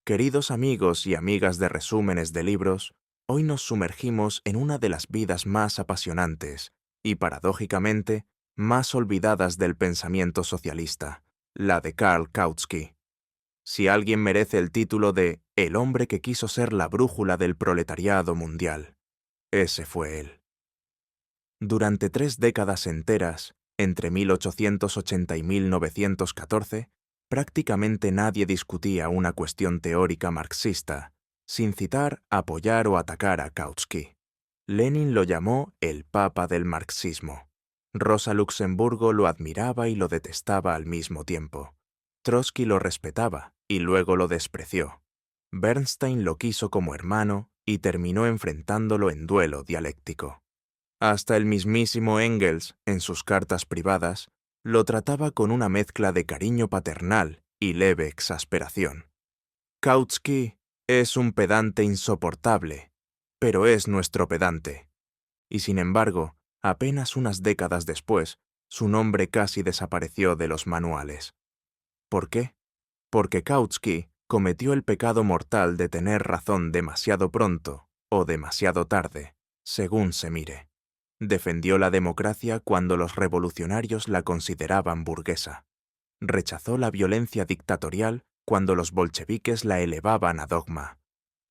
Queridos amigos y amigas de resúmenes de libros, hoy nos sumergimos en una de las vidas más apasionantes y, paradójicamente, más olvidadas del pensamiento socialista, la de Karl Kautsky. Si alguien merece el título de El hombre que quiso ser la brújula del proletariado mundial, ese fue él. Durante 3 décadas enteras, entre 1880 y 1914, prácticamente nadie discutía una cuestión teórica marxista, sin citar, apoyar o atacar a Kautsky. Lenin lo llamó el Papa del marxismo. Rosa Luxemburgo lo admiraba y lo detestaba al mismo tiempo. Trotsky lo respetaba y luego lo despreció. Bernstein lo quiso como hermano y terminó enfrentándolo en duelo dialéctico. Hasta el mismísimo Engels, en sus cartas privadas, lo trataba con una mezcla de cariño paternal y leve exasperación. Kautsky es un pedante insoportable, pero es nuestro pedante. Y sin embargo, apenas unas décadas después, su nombre casi desapareció de los manuales. ¿Por qué? Porque Kautsky cometió el pecado mortal de tener razón demasiado pronto o demasiado tarde, según se mire. Defendió la democracia cuando los revolucionarios la consideraban burguesa. Rechazó la violencia dictatorial cuando los bolcheviques la elevaban a dogma.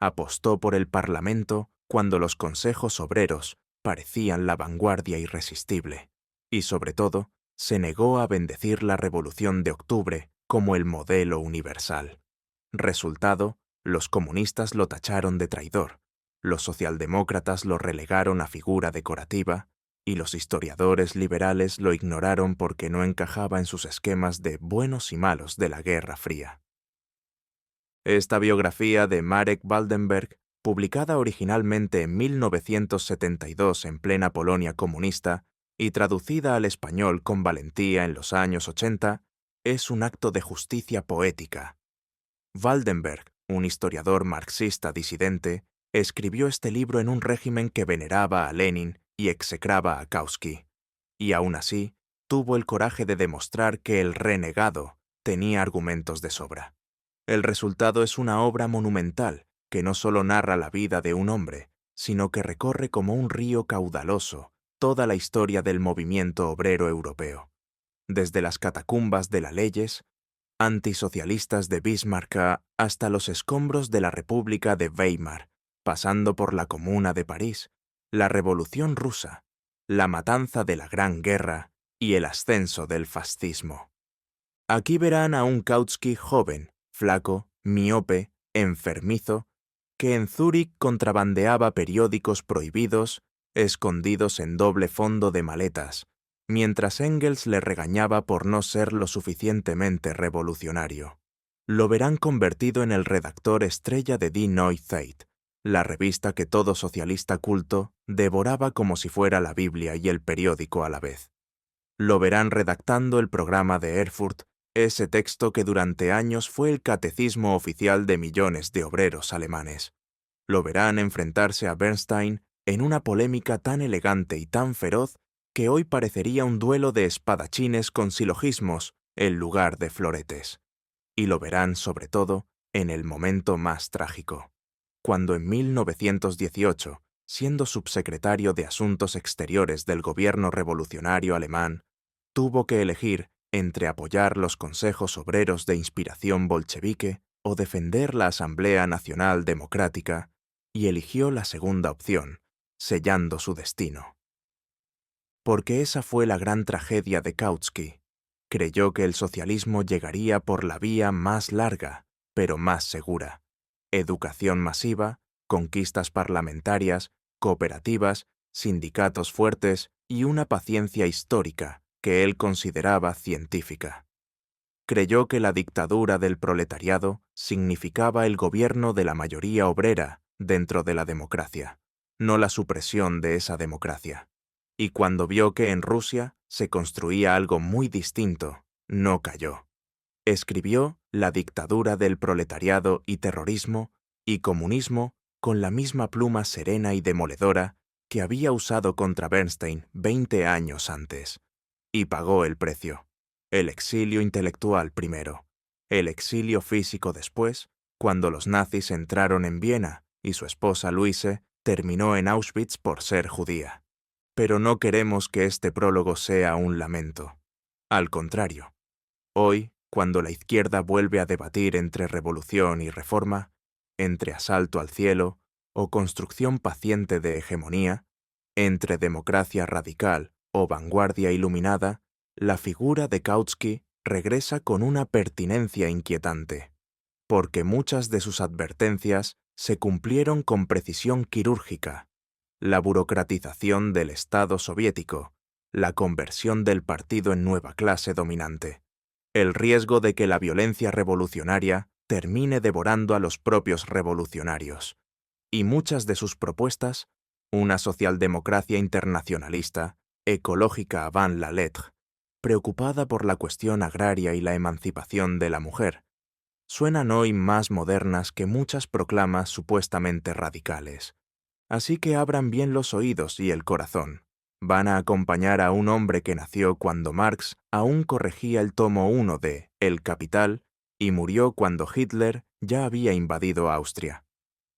Apostó por el Parlamento cuando los consejos obreros parecían la vanguardia irresistible. Y sobre todo, se negó a bendecir la Revolución de Octubre como el modelo universal. Resultado, los comunistas lo tacharon de traidor. Los socialdemócratas lo relegaron a figura decorativa y los historiadores liberales lo ignoraron porque no encajaba en sus esquemas de buenos y malos de la Guerra Fría. Esta biografía de Marek Waldenberg, publicada originalmente en 1972 en plena Polonia comunista y traducida al español con valentía en los años 80, es un acto de justicia poética. Waldenberg, un historiador marxista disidente, escribió este libro en un régimen que veneraba a Lenin y execraba a Kautsky, y aún así tuvo el coraje de demostrar que el renegado tenía argumentos de sobra. El resultado es una obra monumental que no solo narra la vida de un hombre, sino que recorre como un río caudaloso toda la historia del movimiento obrero europeo, desde las catacumbas de las leyes antisocialistas de Bismarck hasta los escombros de la República de Weimar, pasando por la Comuna de París, la Revolución Rusa, la matanza de la Gran Guerra y el ascenso del fascismo. Aquí verán a un Kautsky joven, flaco, miope, enfermizo, que en Zúrich contrabandeaba periódicos prohibidos, escondidos en doble fondo de maletas, mientras Engels le regañaba por no ser lo suficientemente revolucionario. Lo verán convertido en el redactor estrella de Die Neue Zeit, la revista que todo socialista culto devoraba como si fuera la Biblia y el periódico a la vez. Lo verán redactando el programa de Erfurt, ese texto que durante años fue el catecismo oficial de millones de obreros alemanes. Lo verán enfrentarse a Bernstein en una polémica tan elegante y tan feroz que hoy parecería un duelo de espadachines con silogismos en lugar de floretes. Y lo verán, sobre todo, en el momento más trágico, cuando en 1918, siendo subsecretario de Asuntos Exteriores del gobierno revolucionario alemán, tuvo que elegir entre apoyar los consejos obreros de inspiración bolchevique o defender la Asamblea Nacional Democrática, y eligió la segunda opción, sellando su destino. Porque esa fue la gran tragedia de Kautsky. Creyó que el socialismo llegaría por la vía más larga, pero más segura. Educación masiva, conquistas parlamentarias, cooperativas, sindicatos fuertes y una paciencia histórica que él consideraba científica. Creyó que la dictadura del proletariado significaba el gobierno de la mayoría obrera dentro de la democracia, no la supresión de esa democracia. Y cuando vio que en Rusia se construía algo muy distinto, no cayó. Escribió La dictadura del proletariado y terrorismo y comunismo con la misma pluma serena y demoledora que había usado contra Bernstein 20 años antes. Y pagó el precio. El exilio intelectual primero, el exilio físico después, cuando los nazis entraron en Viena y su esposa Luise terminó en Auschwitz por ser judía. Pero no queremos que este prólogo sea un lamento. Al contrario, hoy, cuando la izquierda vuelve a debatir entre revolución y reforma, entre asalto al cielo o construcción paciente de hegemonía, entre democracia radical o vanguardia iluminada, la figura de Kautsky regresa con una pertinencia inquietante, porque muchas de sus advertencias se cumplieron con precisión quirúrgica. La burocratización del Estado soviético, la conversión del partido en nueva clase dominante, el riesgo de que la violencia revolucionaria termine devorando a los propios revolucionarios, y muchas de sus propuestas, una socialdemocracia internacionalista, ecológica avant la lettre, preocupada por la cuestión agraria y la emancipación de la mujer, suenan hoy más modernas que muchas proclamas supuestamente radicales. Así que abran bien los oídos y el corazón. Van a acompañar a un hombre que nació cuando Marx aún corregía el tomo 1 de El Capital y murió cuando Hitler ya había invadido Austria.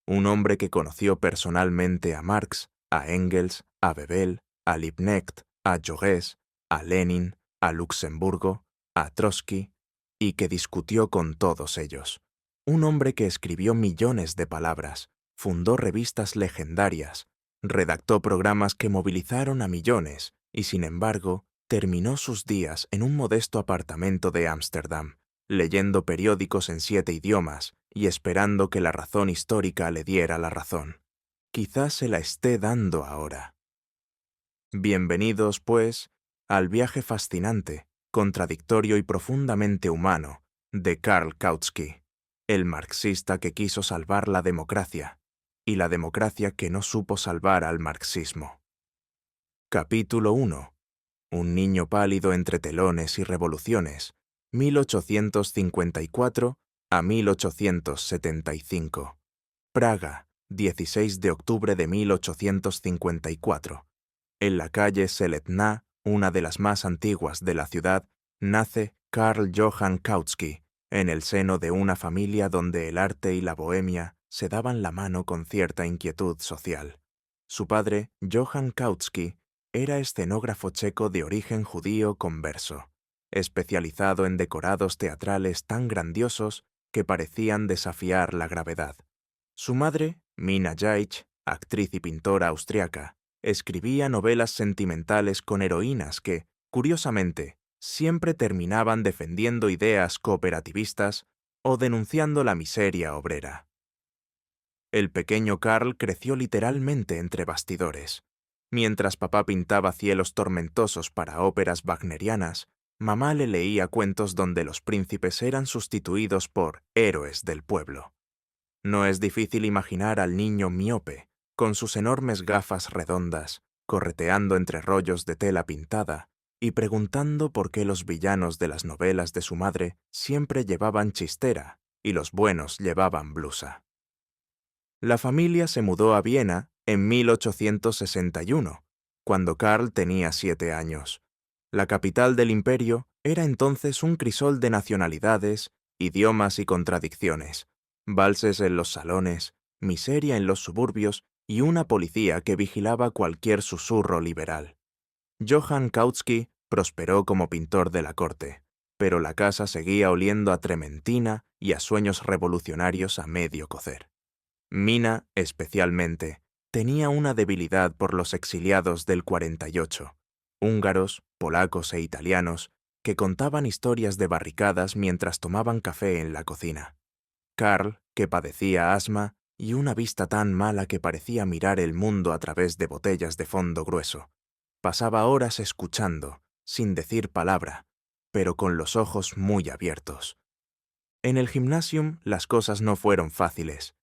Un hombre que conoció personalmente a Marx, a Engels, a Bebel, a Liebknecht, a Jaurès, a Lenin, a Luxemburgo, a Trotsky, y que discutió con todos ellos. Un hombre que escribió millones de palabras, fundó revistas legendarias, redactó programas que movilizaron a millones y, sin embargo, terminó sus días en un modesto apartamento de Ámsterdam, leyendo periódicos en 7 idiomas y esperando que la razón histórica le diera la razón. Quizás se la esté dando ahora. Bienvenidos, pues, al viaje fascinante, contradictorio y profundamente humano de Karl Kautsky, el marxista que quiso salvar la democracia y la democracia que no supo salvar al marxismo. Capítulo 1. Un niño pálido entre telones y revoluciones, 1854 a 1875. Praga, 16 de octubre de 1854. En la calle Seletná, una de las más antiguas de la ciudad, nace Karl Johann Kautsky, en el seno de una familia donde el arte y la bohemia se daban la mano con cierta inquietud social. Su padre, Johann Kautsky, era escenógrafo checo de origen judío converso, especializado en decorados teatrales tan grandiosos que parecían desafiar la gravedad. Su madre, Mina Jaitsch, actriz y pintora austriaca, escribía novelas sentimentales con heroínas que, curiosamente, siempre terminaban defendiendo ideas cooperativistas o denunciando la miseria obrera. El pequeño Karl creció literalmente entre bastidores. Mientras papá pintaba cielos tormentosos para óperas wagnerianas, mamá le leía cuentos donde los príncipes eran sustituidos por héroes del pueblo. No es difícil imaginar al niño miope, con sus enormes gafas redondas, correteando entre rollos de tela pintada y preguntando por qué los villanos de las novelas de su madre siempre llevaban chistera y los buenos llevaban blusa. La familia se mudó a Viena en 1861, cuando Karl tenía 7 años. La capital del imperio era entonces un crisol de nacionalidades, idiomas y contradicciones, valses en los salones, miseria en los suburbios y una policía que vigilaba cualquier susurro liberal. Johann Kautsky prosperó como pintor de la corte, pero la casa seguía oliendo a trementina y a sueños revolucionarios a medio cocer. Mina, especialmente, tenía una debilidad por los exiliados del 48, húngaros, polacos e italianos, que contaban historias de barricadas mientras tomaban café en la cocina. Karl, que padecía asma y una vista tan mala que parecía mirar el mundo a través de botellas de fondo grueso, pasaba horas escuchando, sin decir palabra, pero con los ojos muy abiertos. En el gymnasium las cosas no fueron fáciles.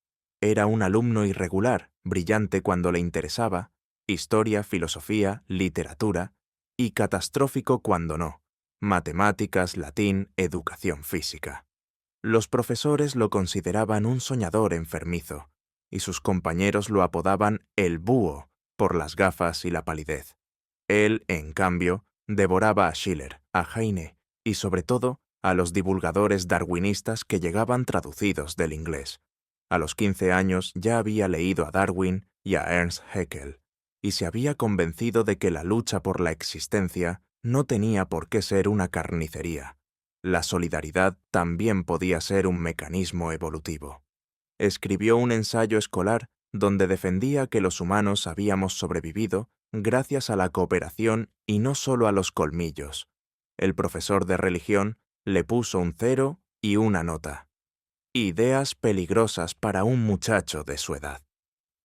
Era un alumno irregular, brillante cuando le interesaba, historia, filosofía, literatura, y catastrófico cuando no, matemáticas, latín, educación física. Los profesores lo consideraban un soñador enfermizo, y sus compañeros lo apodaban el búho por las gafas y la palidez. Él, en cambio, devoraba a Schiller, a Heine y, sobre todo, a los divulgadores darwinistas que llegaban traducidos del inglés. A los 15 años ya había leído a Darwin y a Ernst Haeckel, y se había convencido de que la lucha por la existencia no tenía por qué ser una carnicería. La solidaridad también podía ser un mecanismo evolutivo. Escribió un ensayo escolar donde defendía que los humanos habíamos sobrevivido gracias a la cooperación y no solo a los colmillos. El profesor de religión le puso un 0 y una nota. Ideas peligrosas para un muchacho de su edad.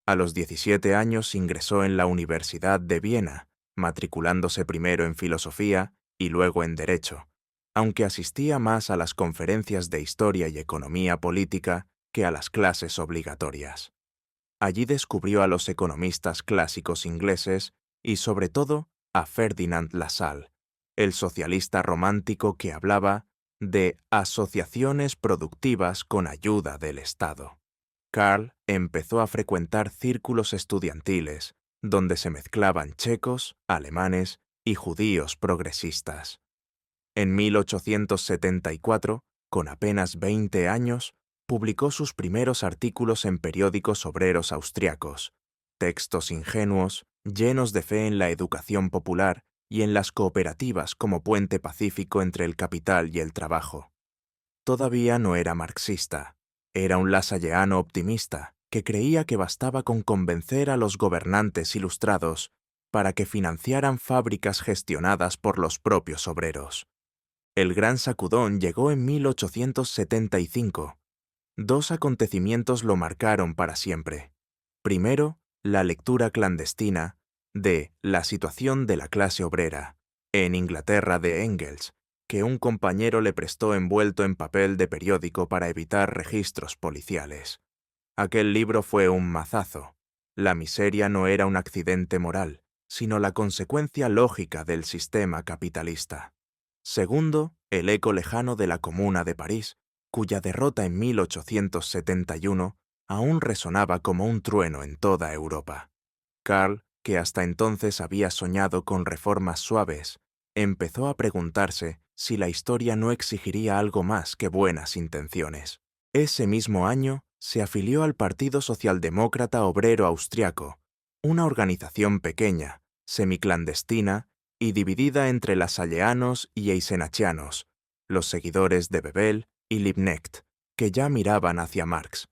A los 17 años ingresó en la Universidad de Viena, matriculándose primero en filosofía y luego en derecho, aunque asistía más a las conferencias de historia y economía política que a las clases obligatorias. Allí descubrió a los economistas clásicos ingleses y, sobre todo, a Ferdinand Lassalle, el socialista romántico que hablaba de asociaciones productivas con ayuda del Estado. Karl empezó a frecuentar círculos estudiantiles, donde se mezclaban checos, alemanes y judíos progresistas. En 1874, con apenas 20 años, publicó sus primeros artículos en periódicos obreros austriacos, textos ingenuos, llenos de fe en la educación popular y en las cooperativas como puente pacífico entre el capital y el trabajo. Todavía no era marxista, era un lasalleano optimista que creía que bastaba con convencer a los gobernantes ilustrados para que financiaran fábricas gestionadas por los propios obreros. El gran sacudón llegó en 1875. Dos acontecimientos lo marcaron para siempre. Primero, la lectura clandestina de La situación de la clase obrera, en Inglaterra de Engels, que un compañero le prestó envuelto en papel de periódico para evitar registros policiales. Aquel libro fue un mazazo. La miseria no era un accidente moral, sino la consecuencia lógica del sistema capitalista. Segundo, el eco lejano de la Comuna de París, cuya derrota en 1871 aún resonaba como un trueno en toda Europa. Karl, que hasta entonces había soñado con reformas suaves, empezó a preguntarse si la historia no exigiría algo más que buenas intenciones. Ese mismo año se afilió al Partido Socialdemócrata Obrero Austriaco, una organización pequeña, semiclandestina y dividida entre lasalleanos y eisenachianos, los seguidores de Bebel y Liebknecht, que ya miraban hacia Marx.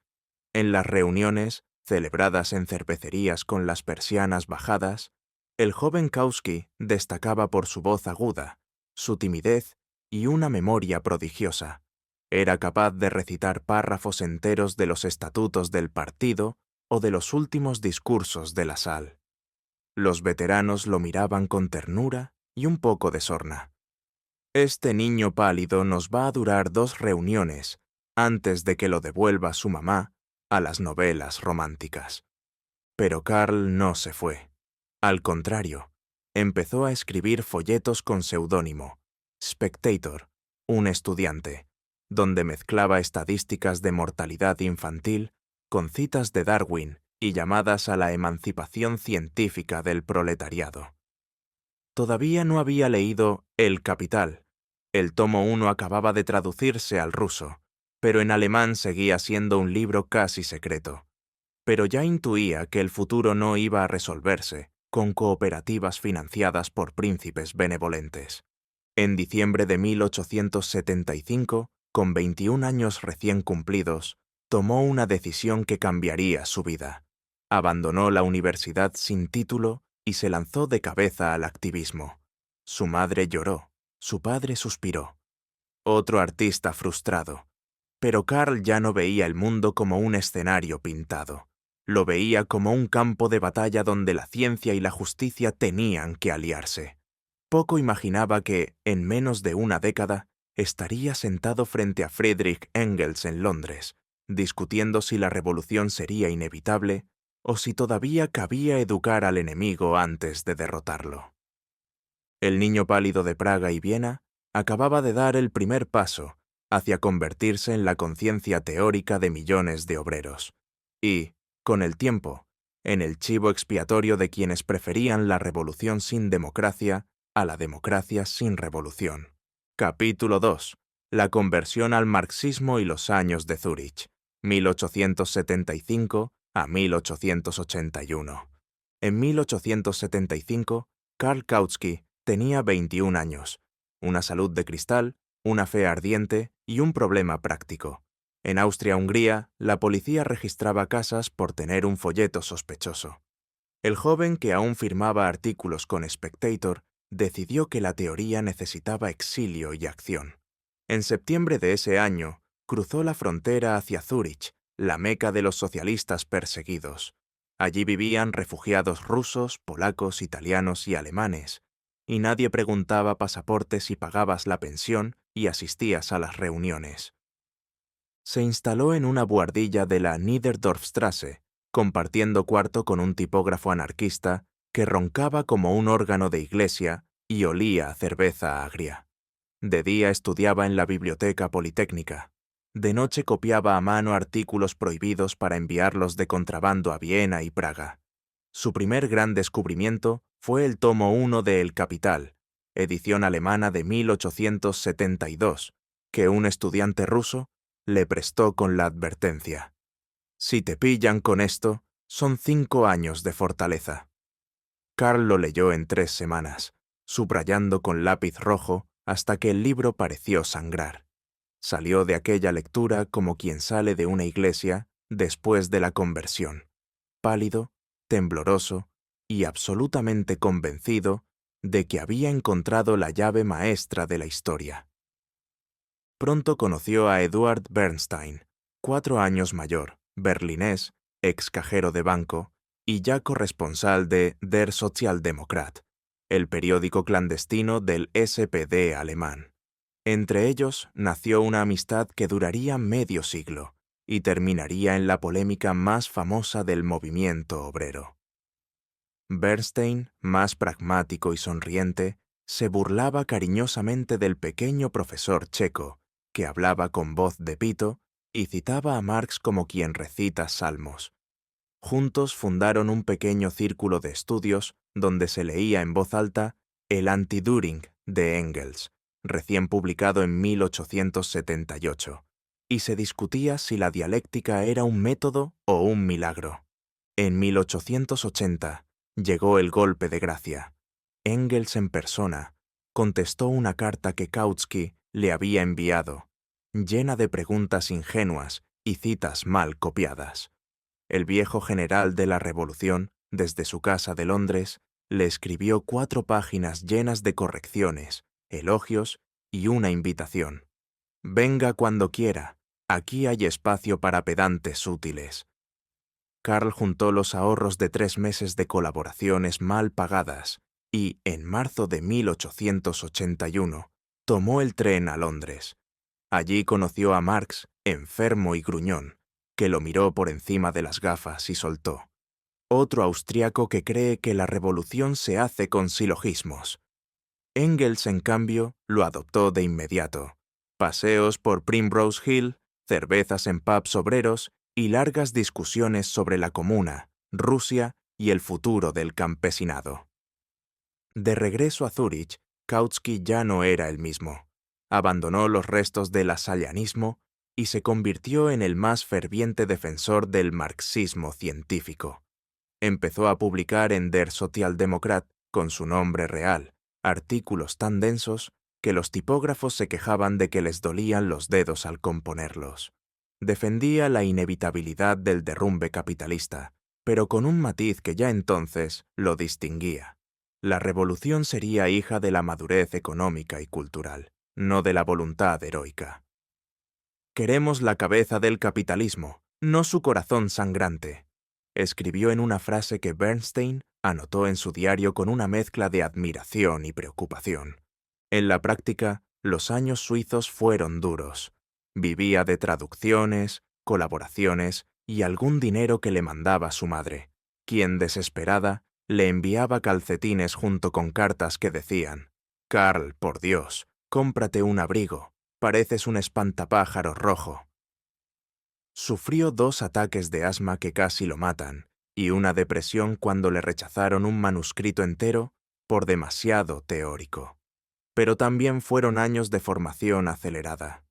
En las reuniones, celebradas en cervecerías con las persianas bajadas, el joven Kautsky destacaba por su voz aguda, su timidez y una memoria prodigiosa. Era capaz de recitar párrafos enteros de los estatutos del partido o de los últimos discursos de Lassalle. Los veteranos lo miraban con ternura y un poco de sorna. Este niño pálido nos va a durar 2 reuniones antes de que lo devuelva su mamá a las novelas románticas. Pero Karl no se fue. Al contrario, empezó a escribir folletos con seudónimo, Spectator, un estudiante, donde mezclaba estadísticas de mortalidad infantil con citas de Darwin y llamadas a la emancipación científica del proletariado. Todavía no había leído El Capital. El tomo 1 acababa de traducirse al ruso, pero en alemán seguía siendo un libro casi secreto. Pero ya intuía que el futuro no iba a resolverse con cooperativas financiadas por príncipes benevolentes. En diciembre de 1875, con 21 años recién cumplidos, tomó una decisión que cambiaría su vida. Abandonó la universidad sin título y se lanzó de cabeza al activismo. Su madre lloró, su padre suspiró. Otro artista frustrado. Pero Karl ya no veía el mundo como un escenario pintado. Lo veía como un campo de batalla donde la ciencia y la justicia tenían que aliarse. Poco imaginaba que, en menos de una década, estaría sentado frente a Friedrich Engels en Londres, discutiendo si la revolución sería inevitable o si todavía cabía educar al enemigo antes de derrotarlo. El niño pálido de Praga y Viena acababa de dar el primer paso hacia convertirse en la conciencia teórica de millones de obreros, y, con el tiempo, en el chivo expiatorio de quienes preferían la revolución sin democracia a la democracia sin revolución. Capítulo 2. La conversión al marxismo y los años de Zúrich, 1875 a 1881. En 1875, Karl Kautsky tenía 21 años, una salud de cristal, una fe ardiente y un problema práctico. En Austria-Hungría, la policía registraba casas por tener un folleto sospechoso. El joven, que aún firmaba artículos con Spectator, decidió que la teoría necesitaba exilio y acción. En septiembre de ese año, cruzó la frontera hacia Zúrich, la meca de los socialistas perseguidos. Allí vivían refugiados rusos, polacos, italianos y alemanes, y nadie preguntaba pasaportes si pagabas la pensión y asistías a las reuniones. Se instaló en una buhardilla de la Niederdorfstrasse, compartiendo cuarto con un tipógrafo anarquista que roncaba como un órgano de iglesia y olía a cerveza agria. De día estudiaba en la biblioteca politécnica. De noche copiaba a mano artículos prohibidos para enviarlos de contrabando a Viena y Praga. Su primer gran descubrimiento fue el tomo 1 de El Capital, edición alemana de 1872, que un estudiante ruso le prestó con la advertencia: «Si te pillan con esto, son 5 años de fortaleza». Karl lo leyó en 3 semanas, subrayando con lápiz rojo hasta que el libro pareció sangrar. Salió de aquella lectura como quien sale de una iglesia después de la conversión, pálido, tembloroso y absolutamente convencido de que había encontrado la llave maestra de la historia. Pronto conoció a Eduard Bernstein, 4 años mayor, berlinés, ex cajero de banco y ya corresponsal de Der Sozialdemokrat, el periódico clandestino del SPD alemán. Entre ellos nació una amistad que duraría medio siglo y terminaría en la polémica más famosa del movimiento obrero. Bernstein, más pragmático y sonriente, se burlaba cariñosamente del pequeño profesor checo, que hablaba con voz de pito y citaba a Marx como quien recita salmos. Juntos fundaron un pequeño círculo de estudios donde se leía en voz alta el Anti-Düring de Engels, recién publicado en 1878, y se discutía si la dialéctica era un método o un milagro. En 1880 llegó el golpe de gracia. Engels en persona contestó una carta que Kautsky le había enviado, llena de preguntas ingenuas y citas mal copiadas. El viejo general de la Revolución, desde su casa de Londres, le escribió 4 páginas llenas de correcciones, elogios y una invitación. «Venga cuando quiera, aquí hay espacio para pedantes útiles». Karl juntó los ahorros de 3 meses de colaboraciones mal pagadas y, en marzo de 1881, tomó el tren a Londres. Allí conoció a Marx, enfermo y gruñón, que lo miró por encima de las gafas y soltó: «Otro austriaco que cree que la revolución se hace con silogismos». Engels, en cambio, lo adoptó de inmediato. Paseos por Primrose Hill, cervezas en pubs obreros y largas discusiones sobre la Comuna, Rusia y el futuro del campesinado. De regreso a Zúrich, Kautsky ya no era el mismo. Abandonó los restos del lassallanismo y se convirtió en el más ferviente defensor del marxismo científico. Empezó a publicar en Der Sozialdemokrat, con su nombre real, artículos tan densos que los tipógrafos se quejaban de que les dolían los dedos al componerlos. Defendía la inevitabilidad del derrumbe capitalista, pero con un matiz que ya entonces lo distinguía. La revolución sería hija de la madurez económica y cultural, no de la voluntad heroica. «Queremos la cabeza del capitalismo, no su corazón sangrante», escribió en una frase que Bernstein anotó en su diario con una mezcla de admiración y preocupación. En la práctica, los años suizos fueron duros. Vivía de traducciones, colaboraciones y algún dinero que le mandaba su madre, quien, desesperada, le enviaba calcetines junto con cartas que decían: «Karl, por Dios, cómprate un abrigo, pareces un espantapájaro rojo». Sufrió 2 ataques de asma que casi lo matan y una depresión cuando le rechazaron un manuscrito entero por demasiado teórico. Pero también fueron años de formación acelerada.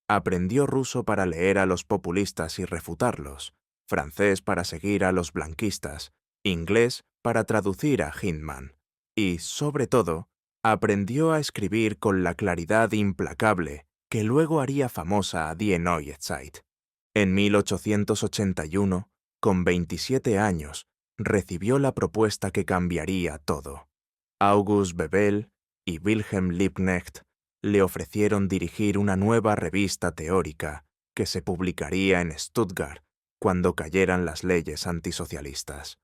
Aprendió ruso para leer a los populistas y refutarlos, francés para seguir a los blanquistas, inglés para traducir a Hyndman, y, sobre todo, aprendió a escribir con la claridad implacable que luego haría famosa a Die Neue Zeit. En 1881, con 27 años, recibió la propuesta que cambiaría todo. August Bebel y Wilhelm Liebknecht le ofrecieron dirigir una nueva revista teórica que se publicaría en Stuttgart cuando cayeran las leyes antisocialistas.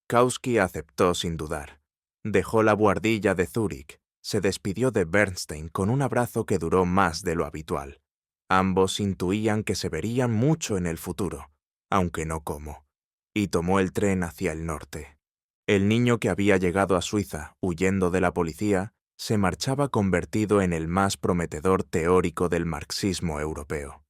Kautsky aceptó sin dudar. Dejó la buhardilla de Zúrich, se despidió de Bernstein con un abrazo que duró más de lo habitual. Ambos intuían que se verían mucho en el futuro, aunque no cómo, y tomó el tren hacia el norte. El niño que había llegado a Suiza huyendo de la policía se marchaba convertido en el más prometedor teórico del marxismo europeo.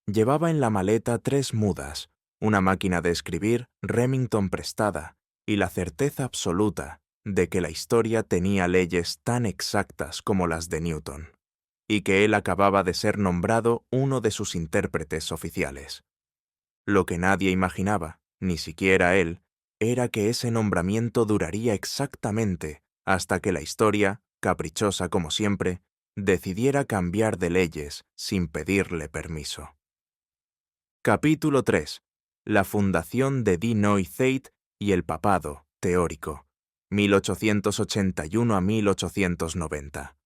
Llevaba en la maleta 3 mudas, una máquina de escribir Remington prestada y la certeza absoluta de que la historia tenía leyes tan exactas como las de Newton, y que él acababa de ser nombrado uno de sus intérpretes oficiales. Lo que nadie imaginaba, ni siquiera él, era que ese nombramiento duraría exactamente hasta que la historia, caprichosa como siempre, decidiera cambiar de leyes sin pedirle permiso. Capítulo 3. La fundación de Die Neue Zeit y el papado teórico, 1881 a 1890.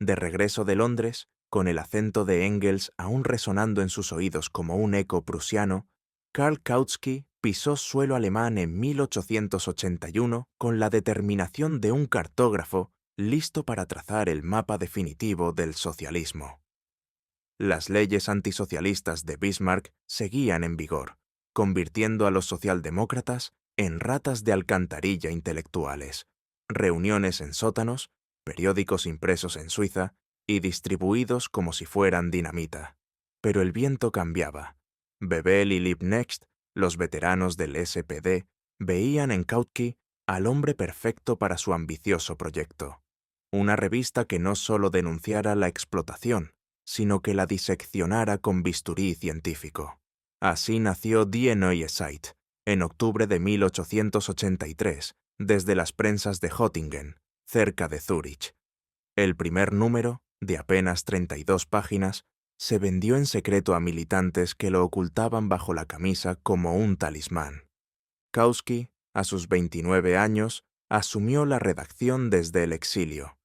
De regreso de Londres, con el acento de Engels aún resonando en sus oídos como un eco prusiano, Karl Kautsky pisó suelo alemán en 1881 con la determinación de un cartógrafo listo para trazar el mapa definitivo del socialismo. Las leyes antisocialistas de Bismarck seguían en vigor, convirtiendo a los socialdemócratas en ratas de alcantarilla intelectuales, reuniones en sótanos, periódicos impresos en Suiza y distribuidos como si fueran dinamita. Pero el viento cambiaba. Bebel y Liebknecht, los veteranos del SPD, veían en Kautsky al hombre perfecto para su ambicioso proyecto. Una revista que no solo denunciara la explotación, sino que la diseccionara con bisturí científico. Así nació Die Neue Zeit, en octubre de 1883, desde las prensas de Göttingen, cerca de Zúrich. El primer número, de apenas 32 páginas, se vendió en secreto a militantes que lo ocultaban bajo la camisa como un talismán. Kautsky, a sus 29 años, asumió la redacción desde el exilio.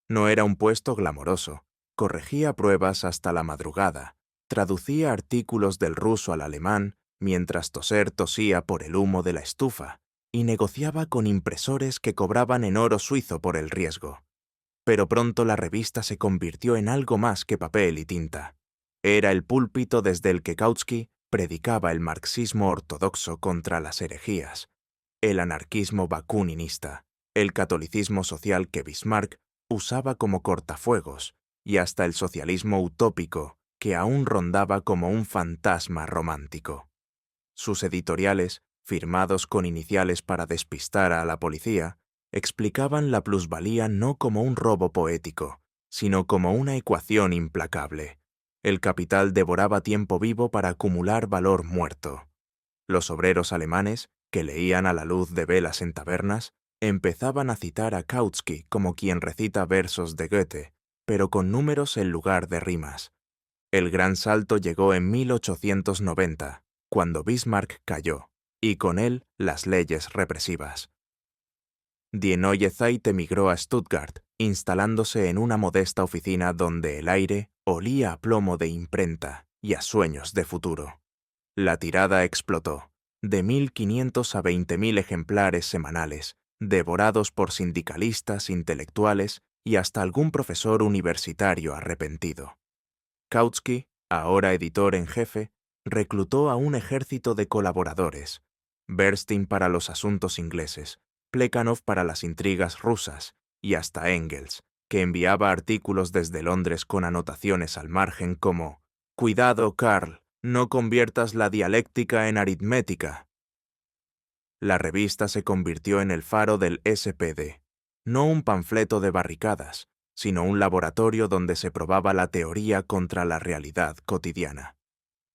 No era un puesto glamoroso. Corregía pruebas hasta la madrugada, traducía artículos del ruso al alemán mientras Toser tosía por el humo de la estufa y negociaba con impresores que cobraban en oro suizo por el riesgo. Pero pronto la revista se convirtió en algo más que papel y tinta. Era el púlpito desde el que Kautsky predicaba el marxismo ortodoxo contra las herejías, el anarquismo bakuninista, el catolicismo social que Bismarck usaba como cortafuegos, y hasta el socialismo utópico que aún rondaba como un fantasma romántico. Sus editoriales, firmados con iniciales para despistar a la policía, explicaban la plusvalía no como un robo poético, sino como una ecuación implacable. El capital devoraba tiempo vivo para acumular valor muerto. Los obreros alemanes, que leían a la luz de velas en tabernas, empezaban a citar a Kautsky como quien recita versos de Goethe, pero con números en lugar de rimas. El gran salto llegó en 1890, cuando Bismarck cayó, y con él las leyes represivas. Die Neue Zeit emigró a Stuttgart, instalándose en una modesta oficina donde el aire olía a plomo de imprenta y a sueños de futuro. La tirada explotó, de 1.500 a 20.000 ejemplares semanales, devorados por sindicalistas, intelectuales y hasta algún profesor universitario arrepentido. Kautsky, ahora editor en jefe, reclutó a un ejército de colaboradores, Bernstein para los asuntos ingleses, Plekhanov para las intrigas rusas y hasta Engels, que enviaba artículos desde Londres con anotaciones al margen como «Cuidado, Karl, no conviertas la dialéctica en aritmética». La revista se convirtió en el faro del SPD, no un panfleto de barricadas, sino un laboratorio donde se probaba la teoría contra la realidad cotidiana.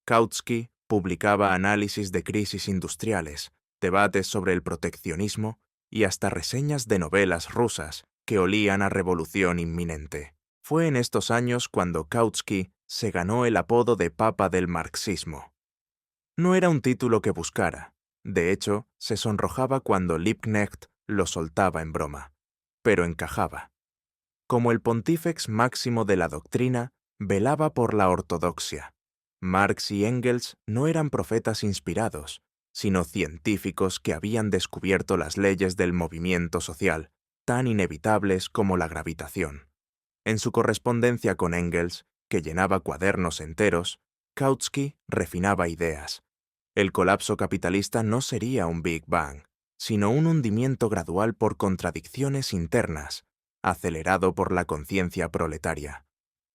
Kautsky publicaba análisis de crisis industriales, debates sobre el proteccionismo y hasta reseñas de novelas rusas que olían a revolución inminente. Fue en estos años cuando Kautsky se ganó el apodo de Papa del marxismo. No era un título que buscara. De hecho, se sonrojaba cuando Liebknecht lo soltaba en broma, pero encajaba. Como el pontífex máximo de la doctrina, velaba por la ortodoxia. Marx y Engels no eran profetas inspirados, sino científicos que habían descubierto las leyes del movimiento social, tan inevitables como la gravitación. En su correspondencia con Engels, que llenaba cuadernos enteros, Kautsky refinaba ideas. El colapso capitalista no sería un Big Bang, sino un hundimiento gradual por contradicciones internas, acelerado por la conciencia proletaria.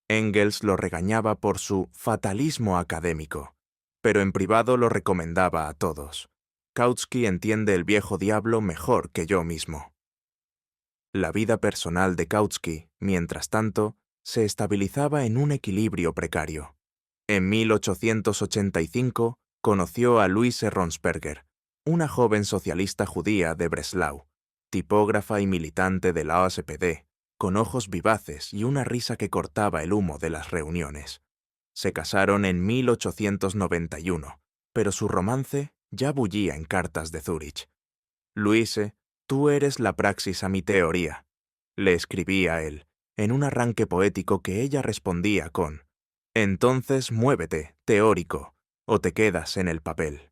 Engels lo regañaba por su fatalismo académico, pero en privado lo recomendaba a todos. Kautsky entiende el viejo diablo mejor que yo mismo. La vida personal de Kautsky, mientras tanto, se estabilizaba en un equilibrio precario. En 1885 conoció a Luise Ronsperger, una joven socialista judía de Breslau, tipógrafa y militante de la ASPD, con ojos vivaces y una risa que cortaba el humo de las reuniones. Se casaron en 1891, pero su romance ya bullía en cartas de Zúrich. Luise, tú eres la praxis a mi teoría, le escribía a él, en un arranque poético que ella respondía con: entonces muévete, teórico, o te quedas en el papel.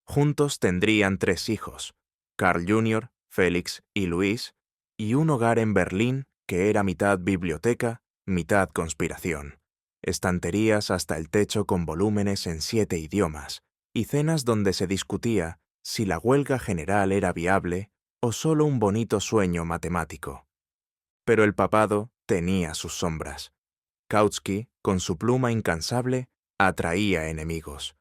Juntos tendrían 3 hijos, Carl Jr., Félix y Luis, y un hogar en Berlín que era mitad biblioteca, mitad conspiración. Estanterías hasta el techo con volúmenes en 7 idiomas, y cenas donde se discutía si la huelga general era viable o solo un bonito sueño matemático. Pero el papado tenía sus sombras. Kautsky, con su pluma incansable, atraía enemigos.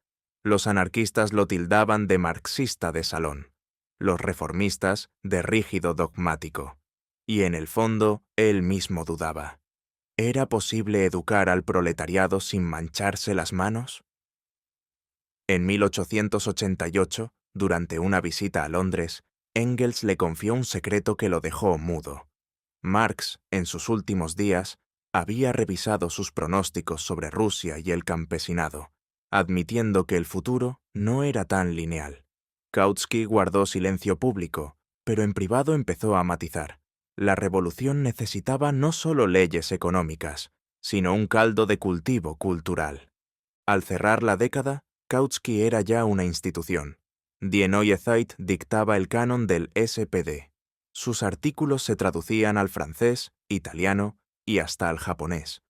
Los anarquistas lo tildaban de marxista de salón, los reformistas de rígido dogmático. Y en el fondo, él mismo dudaba. ¿Era posible educar al proletariado sin mancharse las manos? En 1888, durante una visita a Londres, Engels le confió un secreto que lo dejó mudo. Marx, en sus últimos días, había revisado sus pronósticos sobre Rusia y el campesinado, admitiendo que el futuro no era tan lineal. Kautsky guardó silencio público, pero en privado empezó a matizar. La revolución necesitaba no solo leyes económicas, sino un caldo de cultivo cultural. Al cerrar la década, Kautsky era ya una institución. Die Neue Zeit dictaba el canon del SPD. Sus artículos se traducían al francés, italiano y hasta al japonés.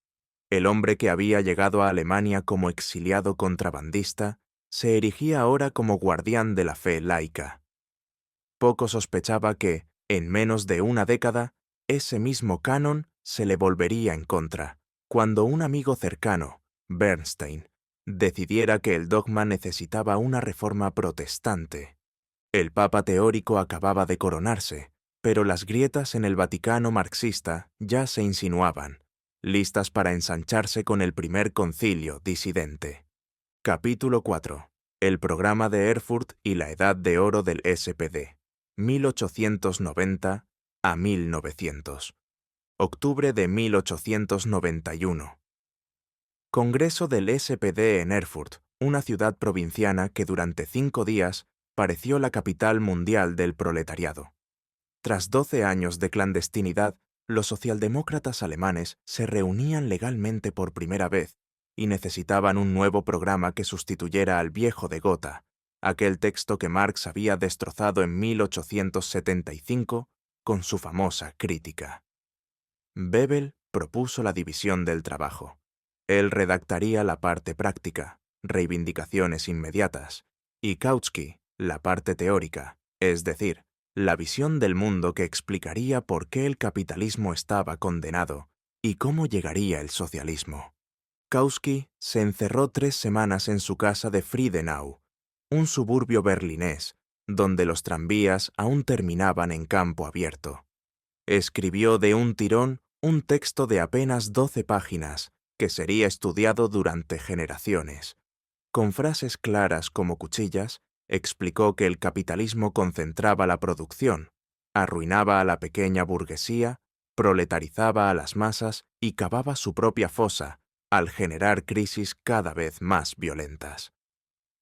El hombre que había llegado a Alemania como exiliado contrabandista se erigía ahora como guardián de la fe laica. Poco sospechaba que, en menos de una década, ese mismo canon se le volvería en contra, cuando un amigo cercano, Bernstein, decidiera que el dogma necesitaba una reforma protestante. El papa teórico acababa de coronarse, pero las grietas en el Vaticano marxista ya se insinuaban, listas para ensancharse con el primer concilio disidente. Capítulo 4. El programa de Erfurt y la edad de oro del SPD. 1890 a 1900. Octubre de 1891. Congreso del SPD en Erfurt, una ciudad provinciana que durante 5 días pareció la capital mundial del proletariado. Tras 12 años de clandestinidad, los socialdemócratas alemanes se reunían legalmente por primera vez y necesitaban un nuevo programa que sustituyera al viejo de Gotha, aquel texto que Marx había destrozado en 1875 con su famosa crítica. Bebel propuso la división del trabajo. Él redactaría la parte práctica, reivindicaciones inmediatas, y Kautsky la parte teórica, es decir, la visión del mundo que explicaría por qué el capitalismo estaba condenado y cómo llegaría el socialismo. Kautsky se encerró 3 semanas en su casa de Friedenau, un suburbio berlinés, donde los tranvías aún terminaban en campo abierto. Escribió de un tirón Un texto de apenas 12 páginas que sería estudiado durante generaciones. Con frases claras como cuchillas, explicó que el capitalismo concentraba la producción, arruinaba a la pequeña burguesía, proletarizaba a las masas y cavaba su propia fosa al generar crisis cada vez más violentas.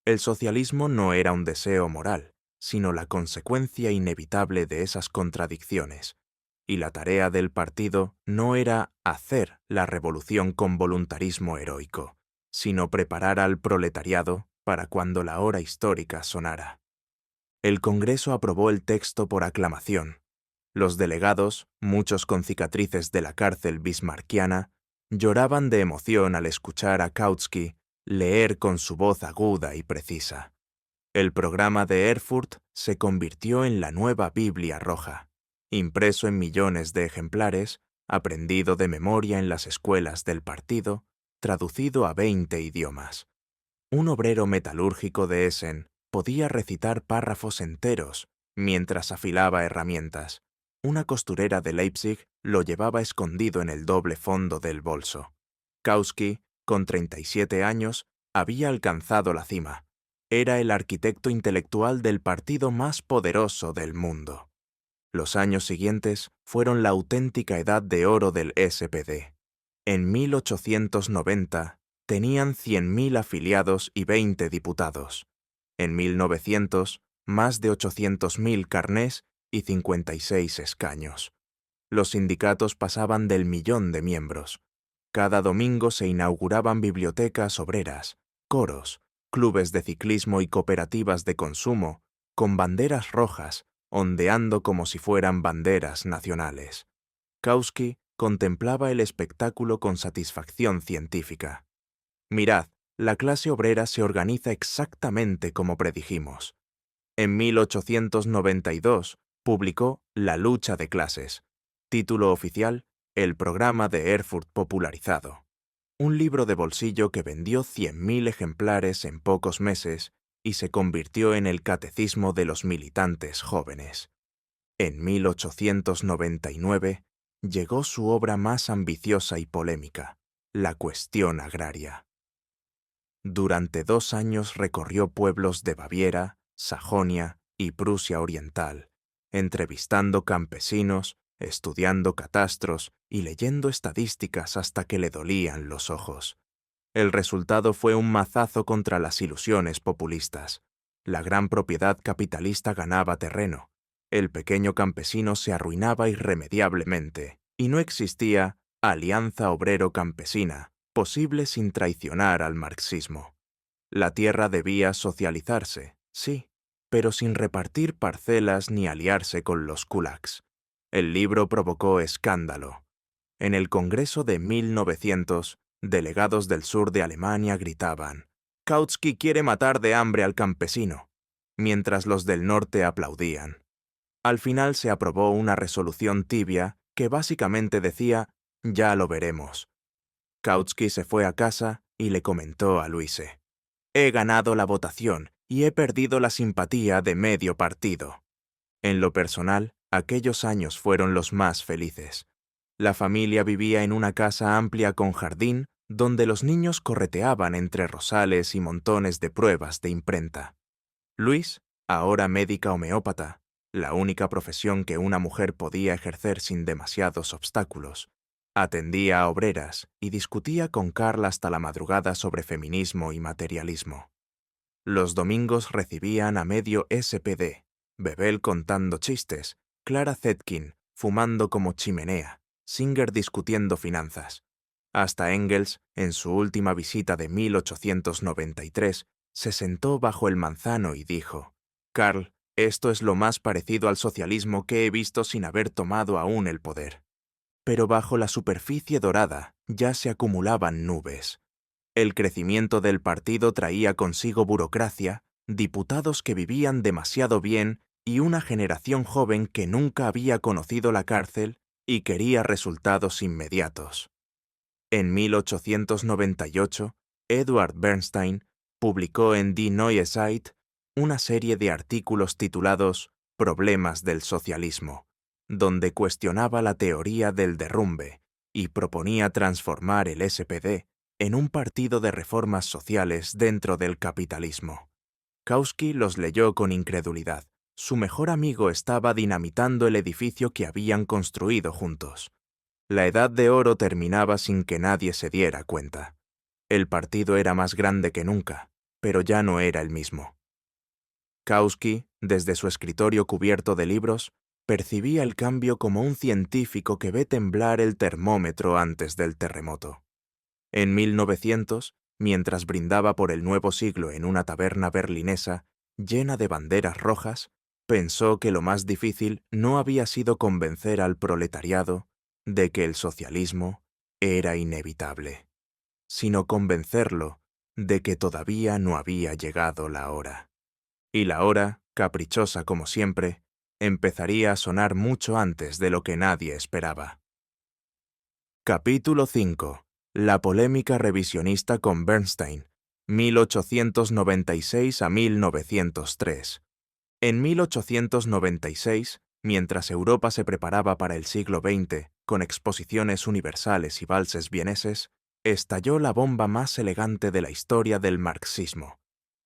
El socialismo no era un deseo moral, sino la consecuencia inevitable de esas contradicciones, y la tarea del partido no era hacer la revolución con voluntarismo heroico, sino preparar al proletariado para cuando la hora histórica sonara. El Congreso aprobó el texto por aclamación. Los delegados, muchos con cicatrices de la cárcel bismarckiana, lloraban de emoción al escuchar a Kautsky leer con su voz aguda y precisa. El programa de Erfurt se convirtió en la nueva Biblia roja, impreso en millones de ejemplares, aprendido de memoria en las escuelas del partido, traducido a 20 idiomas. Un obrero metalúrgico de Essen podía recitar párrafos enteros mientras afilaba herramientas. Una costurera de Leipzig lo llevaba escondido en el doble fondo del bolso. Kautsky, con 37 años, había alcanzado la cima. Era el arquitecto intelectual del partido más poderoso del mundo. Los años siguientes fueron la auténtica edad de oro del SPD. En 1890 tenían 100.000 afiliados y 20 diputados. En 1900, más de 800.000 carnés y 56 escaños. Los sindicatos pasaban del 1.000.000 de miembros. Cada domingo se inauguraban bibliotecas obreras, coros, clubes de ciclismo y cooperativas de consumo, con banderas rojas, ondeando como si fueran banderas nacionales. Kautsky contemplaba el espectáculo con satisfacción científica. Mirad, la clase obrera se organiza exactamente como predijimos. En 1892 publicó La lucha de clases, título oficial, El programa de Erfurt popularizado. Un libro de bolsillo que vendió 100.000 ejemplares en pocos meses y se convirtió en el catecismo de los militantes jóvenes. En 1899 llegó su obra más ambiciosa y polémica, La cuestión agraria. Durante 2 años recorrió pueblos de Baviera, Sajonia y Prusia Oriental, entrevistando campesinos, estudiando catastros y leyendo estadísticas hasta que le dolían los ojos. El resultado fue un mazazo contra las ilusiones populistas. La gran propiedad capitalista ganaba terreno, el pequeño campesino se arruinaba irremediablemente, y no existía alianza obrero-campesina posible sin traicionar al marxismo. La tierra debía socializarse, sí, pero sin repartir parcelas ni aliarse con los kulaks. El libro provocó escándalo. En el Congreso de 1900, delegados del sur de Alemania gritaban: «Kautsky quiere matar de hambre al campesino», mientras los del norte aplaudían. Al final se aprobó una resolución tibia que básicamente decía: «Ya lo veremos». Kautsky se fue a casa y le comentó a Luise: «He ganado la votación y he perdido la simpatía de medio partido». En lo personal, aquellos años fueron los más felices. La familia vivía en una casa amplia con jardín donde los niños correteaban entre rosales y montones de pruebas de imprenta. Luis, ahora médica homeópata, la única profesión que una mujer podía ejercer sin demasiados obstáculos, atendía a obreras y discutía con Karl hasta la madrugada sobre feminismo y materialismo. Los domingos recibían a medio SPD, Bebel contando chistes, Clara Zetkin fumando como chimenea, Singer discutiendo finanzas. Hasta Engels, en su última visita de 1893, se sentó bajo el manzano y dijo: «Karl, esto es lo más parecido al socialismo que he visto sin haber tomado aún el poder». Pero bajo la superficie dorada ya se acumulaban nubes. El crecimiento del partido traía consigo burocracia, diputados que vivían demasiado bien y una generación joven que nunca había conocido la cárcel y quería resultados inmediatos. En 1898, Edward Bernstein publicó en Die Neue Zeit una serie de artículos titulados Problemas del socialismo, donde cuestionaba la teoría del derrumbe y proponía transformar el SPD en un partido de reformas sociales dentro del capitalismo. Kautsky los leyó con incredulidad. Su mejor amigo estaba dinamitando el edificio que habían construido juntos. La edad de oro terminaba sin que nadie se diera cuenta. El partido era más grande que nunca, pero ya no era el mismo. Kautsky, desde su escritorio cubierto de libros, percibía el cambio como un científico que ve temblar el termómetro antes del terremoto. En 1900, mientras brindaba por el nuevo siglo en una taberna berlinesa llena de banderas rojas, pensó que lo más difícil no había sido convencer al proletariado de que el socialismo era inevitable, sino convencerlo de que todavía no había llegado la hora. Y la hora, caprichosa como siempre, empezaría a sonar mucho antes de lo que nadie esperaba. Capítulo 5. La polémica revisionista con Bernstein, 1896 a 1903. En 1896, mientras Europa se preparaba para el siglo XX, con exposiciones universales y valses vieneses, estalló la bomba más elegante de la historia del marxismo.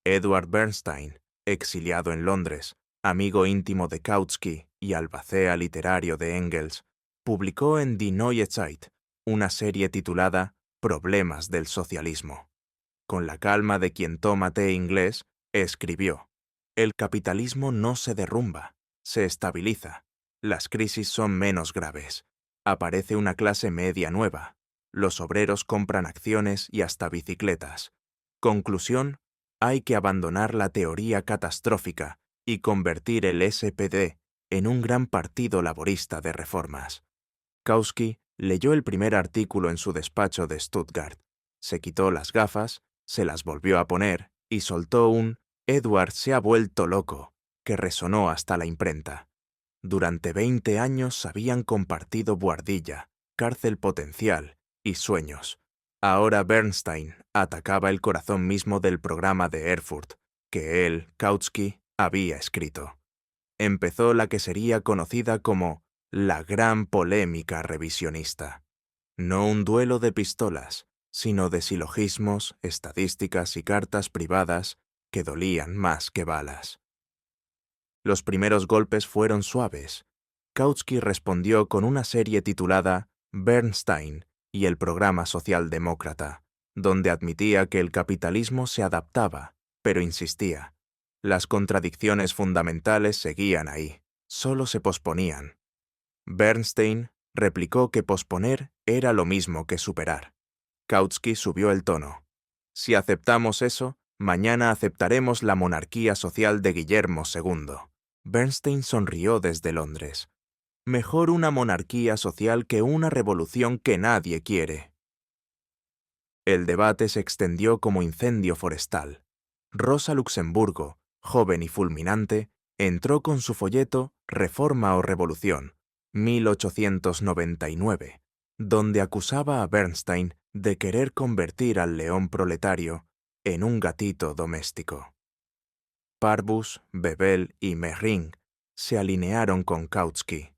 Edward Bernstein, exiliado en Londres, amigo íntimo de Kautsky y albacea literario de Engels, publicó en Die Neue Zeit una serie titulada Problemas del socialismo. Con la calma de quien toma té inglés, escribió: el capitalismo no se derrumba, se estabiliza. Las crisis son menos graves. Aparece una clase media nueva. Los obreros compran acciones y hasta bicicletas. Conclusión: hay que abandonar la teoría catastrófica y convertir el SPD en un gran partido laborista de reformas. Kautsky leyó el primer artículo en su despacho de Stuttgart, se quitó las gafas, se las volvió a poner y soltó un «Edward se ha vuelto loco», que resonó hasta la imprenta. Durante 20 años habían compartido buhardilla, cárcel potencial y sueños. Ahora Bernstein atacaba el corazón mismo del programa de Erfurt, que él, Kautsky, había escrito. Empezó la que sería conocida como la gran polémica revisionista. No un duelo de pistolas, sino de silogismos, estadísticas y cartas privadas que dolían más que balas. Los primeros golpes fueron suaves. Kautsky respondió con una serie titulada Bernstein y el programa socialdemócrata, donde admitía que el capitalismo se adaptaba, pero insistía: las contradicciones fundamentales seguían ahí, solo se posponían. Bernstein replicó que posponer era lo mismo que superar. Kautsky subió el tono: si aceptamos eso, mañana aceptaremos la monarquía social de Guillermo II. Bernstein sonrió desde Londres. Mejor una monarquía social que una revolución que nadie quiere. El debate se extendió como incendio forestal. Rosa Luxemburgo, joven y fulminante, entró con su folleto Reforma o Revolución, 1899, donde acusaba a Bernstein de querer convertir al león proletario en un gatito doméstico. Parbus, Bebel y Mehring se alinearon con Kautsky.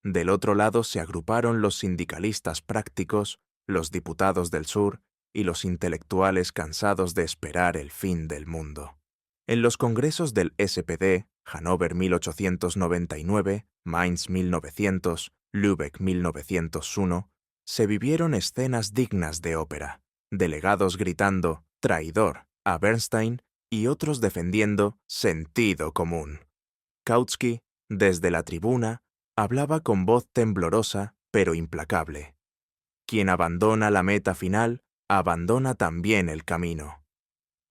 Del otro lado se agruparon los sindicalistas prácticos, los diputados del sur y los intelectuales cansados de esperar el fin del mundo. En los congresos del SPD, Hannover 1899, Mainz 1900, Lübeck 1901, se vivieron escenas dignas de ópera, delegados gritando «traidor» a Bernstein y otros defendiendo «sentido común». Kautsky, desde la tribuna, hablaba con voz temblorosa pero implacable. Quien abandona la meta final, abandona también el camino.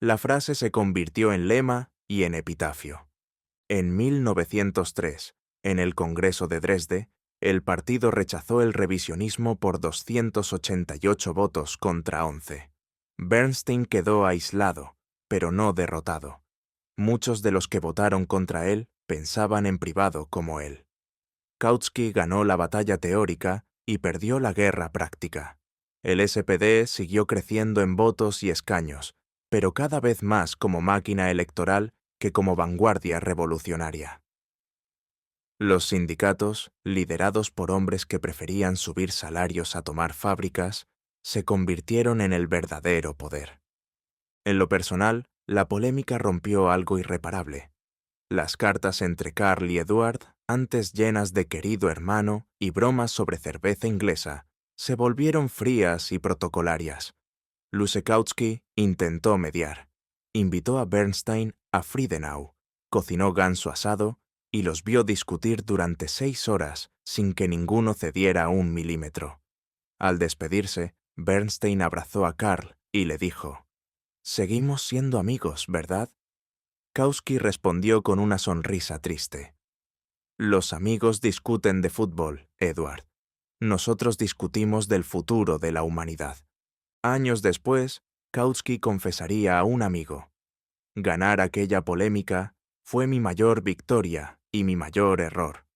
La frase se convirtió en lema y en epitafio. En 1903, en el Congreso de Dresde, el partido rechazó el revisionismo por 288 votos contra 11. Bernstein quedó aislado, pero no derrotado. Muchos de los que votaron contra él pensaban en privado como él. Kautsky ganó la batalla teórica y perdió la guerra práctica. El SPD siguió creciendo en votos y escaños, pero cada vez más como máquina electoral que como vanguardia revolucionaria. Los sindicatos, liderados por hombres que preferían subir salarios a tomar fábricas, se convirtieron en el verdadero poder. En lo personal, la polémica rompió algo irreparable. Las cartas entre Karl y Edward, antes llenas de querido hermano y bromas sobre cerveza inglesa, se volvieron frías y protocolarias. Lusakowski intentó mediar. Invitó a Bernstein a Friedenau, cocinó ganso asado y los vio discutir durante 6 horas sin que ninguno cediera un milímetro. Al despedirse, Bernstein abrazó a Karl y le dijo: «Seguimos siendo amigos, ¿verdad?». Kautsky respondió con una sonrisa triste: «Los amigos discuten de fútbol, Edward. Nosotros discutimos del futuro de la humanidad». Años después, Kautsky confesaría a un amigo: «Ganar aquella polémica fue mi mayor victoria y mi mayor error.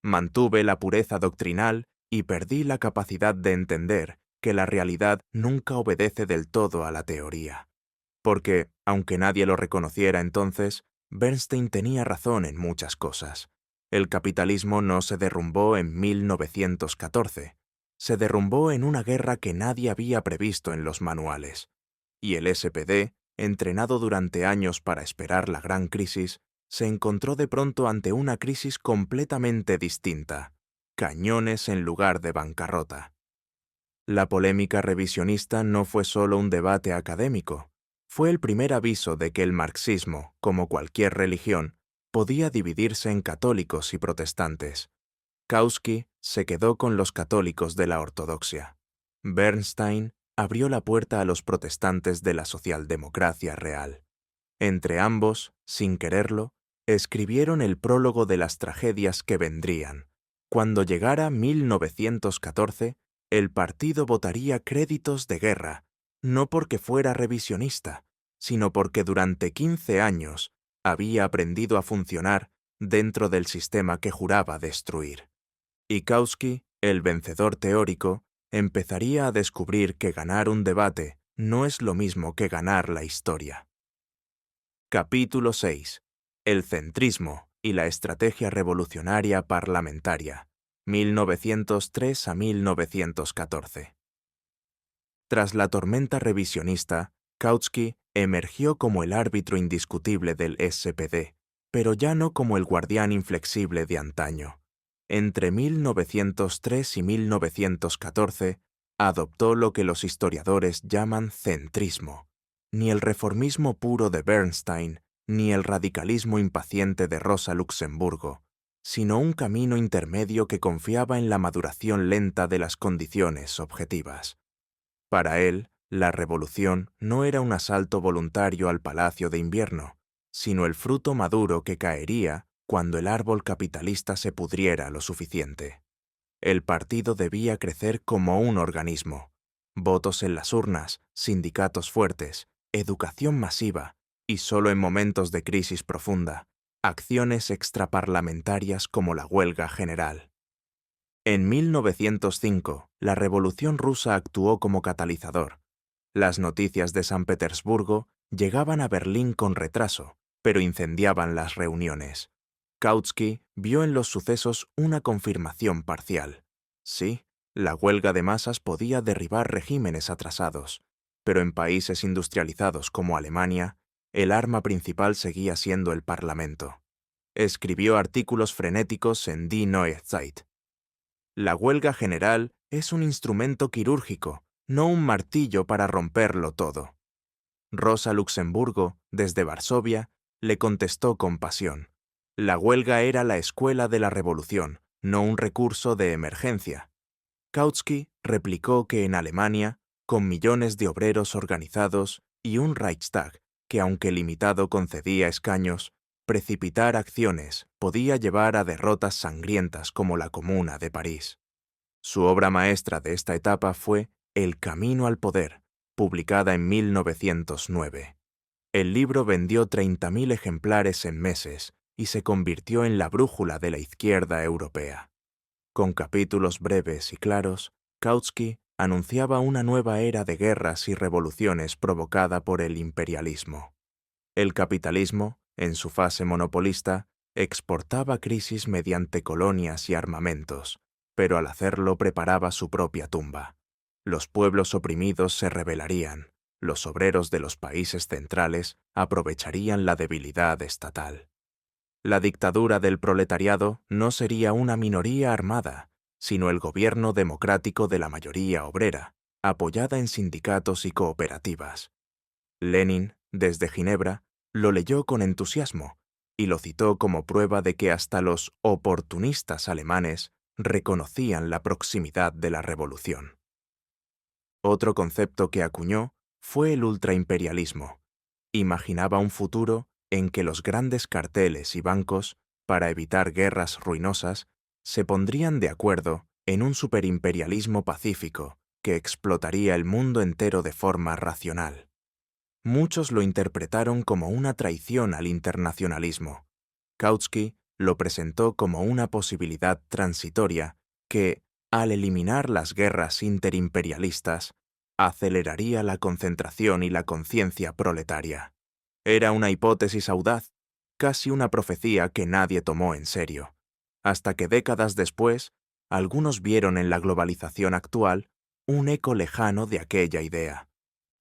Mantuve la pureza doctrinal y perdí la capacidad de entender que la realidad nunca obedece del todo a la teoría». Porque, aunque nadie lo reconociera entonces, Bernstein tenía razón en muchas cosas. El capitalismo no se derrumbó en 1914. Se derrumbó en una guerra que nadie había previsto en los manuales. Y el SPD, entrenado durante años para esperar la gran crisis, se encontró de pronto ante una crisis completamente distinta: cañones en lugar de bancarrota. La polémica revisionista no fue solo un debate académico. Fue el primer aviso de que el marxismo, como cualquier religión, podía dividirse en católicos y protestantes. Kautsky se quedó con los católicos de la ortodoxia. Bernstein abrió la puerta a los protestantes de la socialdemocracia real. Entre ambos, sin quererlo, escribieron el prólogo de las tragedias que vendrían. Cuando llegara 1914, el partido votaría créditos de guerra, no porque fuera revisionista, sino porque durante 15 años había aprendido a funcionar dentro del sistema que juraba destruir. Y Kautsky, el vencedor teórico, empezaría a descubrir que ganar un debate no es lo mismo que ganar la historia. Capítulo 6. El centrismo y la estrategia revolucionaria parlamentaria, 1903 a 1914. Tras la tormenta revisionista, Kautsky emergió como el árbitro indiscutible del SPD, pero ya no como el guardián inflexible de antaño. Entre 1903 y 1914, adoptó lo que los historiadores llaman centrismo. Ni el reformismo puro de Bernstein, ni el radicalismo impaciente de Rosa Luxemburgo, sino un camino intermedio que confiaba en la maduración lenta de las condiciones objetivas. Para él, la revolución no era un asalto voluntario al Palacio de Invierno, sino el fruto maduro que caería cuando el árbol capitalista se pudriera lo suficiente. El partido debía crecer como un organismo: votos en las urnas, sindicatos fuertes, educación masiva y, solo en momentos de crisis profunda, acciones extraparlamentarias como la huelga general. En 1905, la Revolución rusa actuó como catalizador. Las noticias de San Petersburgo llegaban a Berlín con retraso, pero incendiaban las reuniones. Kautsky vio en los sucesos una confirmación parcial. Sí, la huelga de masas podía derribar regímenes atrasados, pero en países industrializados como Alemania, el arma principal seguía siendo el Parlamento. Escribió artículos frenéticos en Die Neue Zeit. La huelga general es un instrumento quirúrgico, no un martillo para romperlo todo. Rosa Luxemburgo, desde Varsovia, le contestó con pasión. La huelga era la escuela de la revolución, no un recurso de emergencia. Kautsky replicó que en Alemania, con millones de obreros organizados y un Reichstag que, aunque limitado, concedía escaños, precipitar acciones podía llevar a derrotas sangrientas como la Comuna de París. Su obra maestra de esta etapa fue El camino al poder, publicada en 1909. El libro vendió 30.000 ejemplares en meses y se convirtió en la brújula de la izquierda europea. Con capítulos breves y claros, Kautsky anunciaba una nueva era de guerras y revoluciones provocada por el imperialismo. El capitalismo, en su fase monopolista, Exportaba crisis mediante colonias y armamentos, pero al hacerlo preparaba su propia tumba. Los pueblos oprimidos se rebelarían, los obreros de los países centrales aprovecharían la debilidad estatal. La dictadura del proletariado no sería una minoría armada, sino el gobierno democrático de la mayoría obrera, apoyada en sindicatos y cooperativas. Lenin, desde Ginebra, lo leyó con entusiasmo y lo citó como prueba de que hasta los oportunistas alemanes reconocían la proximidad de la revolución. Otro concepto que acuñó fue el ultraimperialismo. Imaginaba un futuro en que los grandes carteles y bancos, para evitar guerras ruinosas, se pondrían de acuerdo en un superimperialismo pacífico que explotaría el mundo entero de forma racional. Muchos lo interpretaron como una traición al internacionalismo. Kautsky lo presentó como una posibilidad transitoria que, al eliminar las guerras interimperialistas, aceleraría la concentración y la conciencia proletaria. Era una hipótesis audaz, casi una profecía que nadie tomó en serio, hasta que décadas después, algunos vieron en la globalización actual un eco lejano de aquella idea.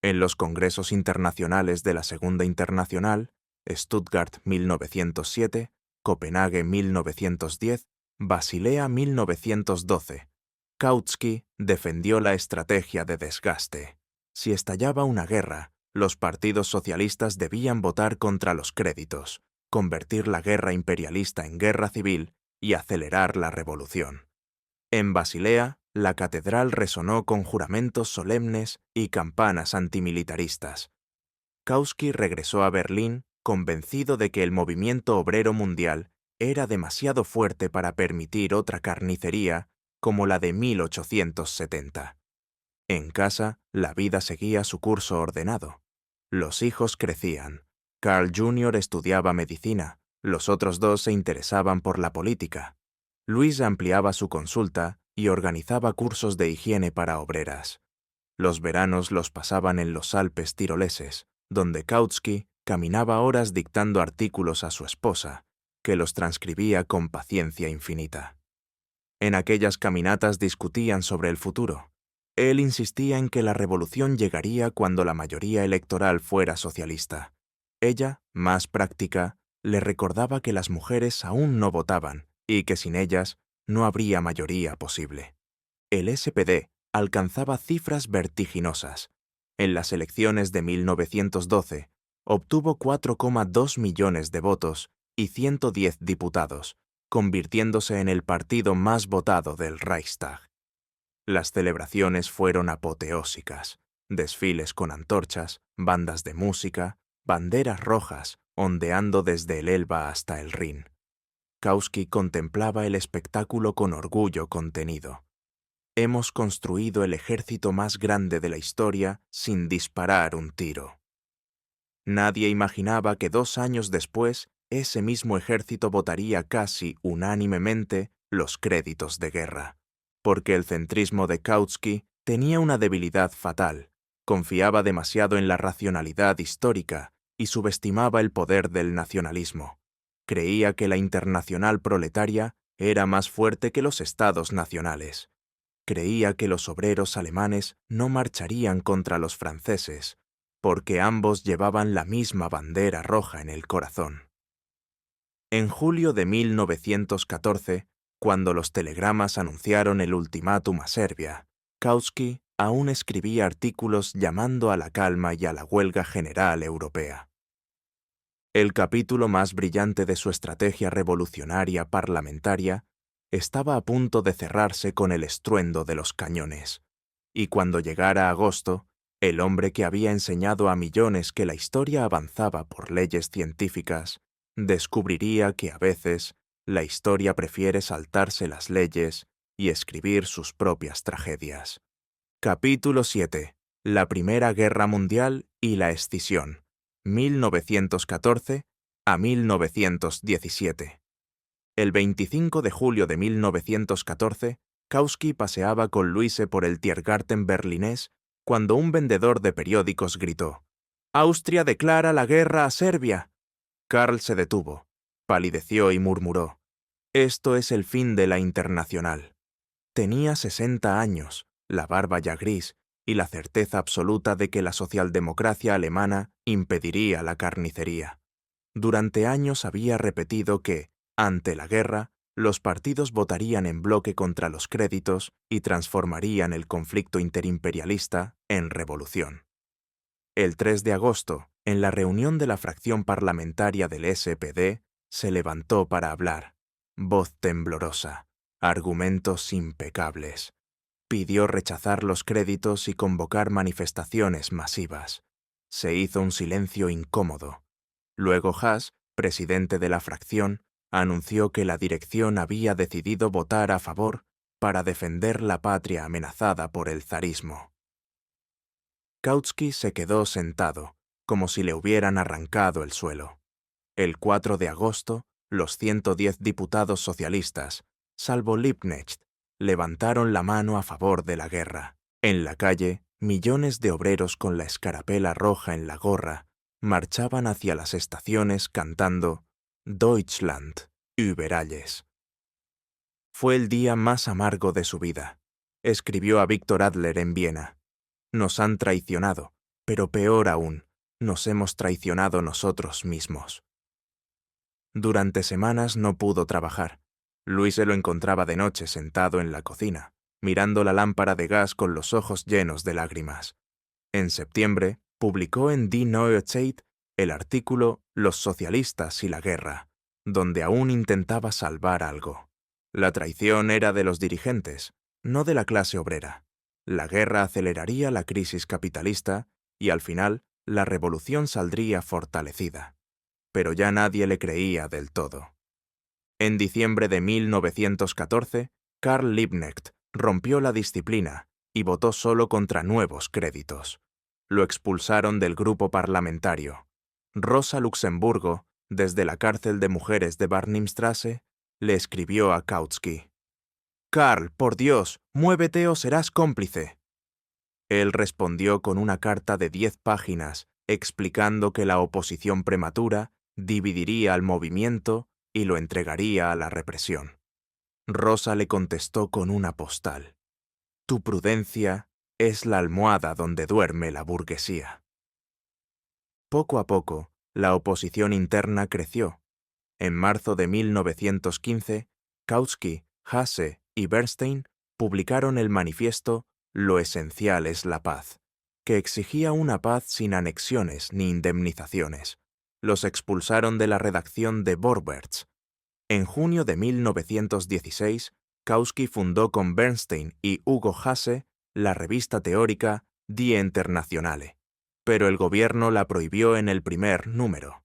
En los congresos internacionales de la Segunda Internacional, Stuttgart 1907, Copenhague 1910, Basilea 1912, Kautsky defendió la estrategia de desgaste. Si estallaba una guerra, los partidos socialistas debían votar contra los créditos, convertir la guerra imperialista en guerra civil y acelerar la revolución. En Basilea, la catedral resonó con juramentos solemnes y campanas antimilitaristas. Kautsky regresó a Berlín convencido de que el movimiento obrero mundial era demasiado fuerte para permitir otra carnicería como la de 1870. En casa, la vida seguía su curso ordenado. Los hijos crecían. Carl Jr. estudiaba medicina, los otros dos se interesaban por la política. Luis ampliaba su consulta y organizaba cursos de higiene para obreras. Los veranos los pasaban en los Alpes tiroleses, donde Kautsky caminaba horas dictando artículos a su esposa, que los transcribía con paciencia infinita. En aquellas caminatas discutían sobre el futuro. Él insistía en que la revolución llegaría cuando la mayoría electoral fuera socialista. Ella, más práctica, le recordaba que las mujeres aún no votaban y que sin ellas no habría mayoría posible. El SPD alcanzaba cifras vertiginosas. En las elecciones de 1912, obtuvo 4,2 millones de votos y 110 diputados, convirtiéndose en el partido más votado del Reichstag. Las celebraciones fueron apoteósicas, desfiles con antorchas, bandas de música, banderas rojas ondeando desde el Elba hasta el Rin. Kautsky contemplaba el espectáculo con orgullo contenido. Hemos construido el ejército más grande de la historia sin disparar un tiro. Nadie imaginaba que 2 años después ese mismo ejército votaría casi unánimemente los créditos de guerra, porque el centrismo de Kautsky tenía una debilidad fatal, confiaba demasiado en la racionalidad histórica y subestimaba el poder del nacionalismo. Creía que la internacional proletaria era más fuerte que los estados nacionales. Creía que los obreros alemanes no marcharían contra los franceses, porque ambos llevaban la misma bandera roja en el corazón. En julio de 1914, cuando los telegramas anunciaron el ultimátum a Serbia, Kautsky aún escribía artículos llamando a la calma y a la huelga general europea. El capítulo más brillante de su estrategia revolucionaria parlamentaria estaba a punto de cerrarse con el estruendo de los cañones, y cuando llegara agosto, el hombre que había enseñado a millones que la historia avanzaba por leyes científicas, descubriría que a veces la historia prefiere saltarse las leyes y escribir sus propias tragedias. Capítulo 7. La Primera Guerra Mundial y la escisión, 1914 a 1917. El 25 de julio de 1914, Kautsky paseaba con Luise por el Tiergarten berlinés cuando un vendedor de periódicos gritó: «¡Austria declara la guerra a Serbia!». Karl se detuvo. Palideció y murmuró: «Esto es el fin de la Internacional». Tenía 60 años, la barba ya gris, y la certeza absoluta de que la socialdemocracia alemana impediría la carnicería. Durante años había repetido que, ante la guerra, los partidos votarían en bloque contra los créditos y transformarían el conflicto interimperialista en revolución. El 3 de agosto, en la reunión de la fracción parlamentaria del SPD, se levantó para hablar. Voz temblorosa, argumentos impecables. Pidió rechazar los créditos y convocar manifestaciones masivas. Se hizo un silencio incómodo. Luego Haas, presidente de la fracción, anunció que la dirección había decidido votar a favor para defender la patria amenazada por el zarismo. Kautsky se quedó sentado, como si le hubieran arrancado el suelo. El 4 de agosto, los 110 diputados socialistas, salvo Liebknecht, levantaron la mano a favor de la guerra. En la calle, millones de obreros con la escarapela roja en la gorra marchaban hacia las estaciones cantando «Deutschland, über alles». Fue el día más amargo de su vida. Escribió a Víctor Adler en Viena: «Nos han traicionado, pero peor aún, nos hemos traicionado nosotros mismos». Durante semanas no pudo trabajar. Luis se lo encontraba de noche sentado en la cocina, mirando la lámpara de gas con los ojos llenos de lágrimas. En septiembre, publicó en Die Neue Zeit el artículo «Los socialistas y la guerra», donde aún intentaba salvar algo. La traición era de los dirigentes, no de la clase obrera. La guerra aceleraría la crisis capitalista y, al final, la revolución saldría fortalecida. Pero ya nadie le creía del todo. En diciembre de 1914, Karl Liebknecht rompió la disciplina y votó solo contra nuevos créditos. Lo expulsaron del grupo parlamentario. Rosa Luxemburgo, desde la cárcel de mujeres de Barnimstrasse, le escribió a Kautsky: «Karl, por Dios, muévete o serás cómplice». Él respondió con una carta de 10 páginas explicando que la oposición prematura dividiría al movimiento y lo entregaría a la represión. Rosa le contestó con una postal: «Tu prudencia es la almohada donde duerme la burguesía». Poco a poco, la oposición interna creció. En marzo de 1915, Kautsky, Hasse y Bernstein publicaron el manifiesto «Lo esencial es la paz», que exigía una paz sin anexiones ni indemnizaciones. Los expulsaron de la redacción de Vorwärts. En junio de 1916, Kautsky fundó con Bernstein y Hugo Hasse la revista teórica Die Internationale, pero el gobierno la prohibió en el primer número.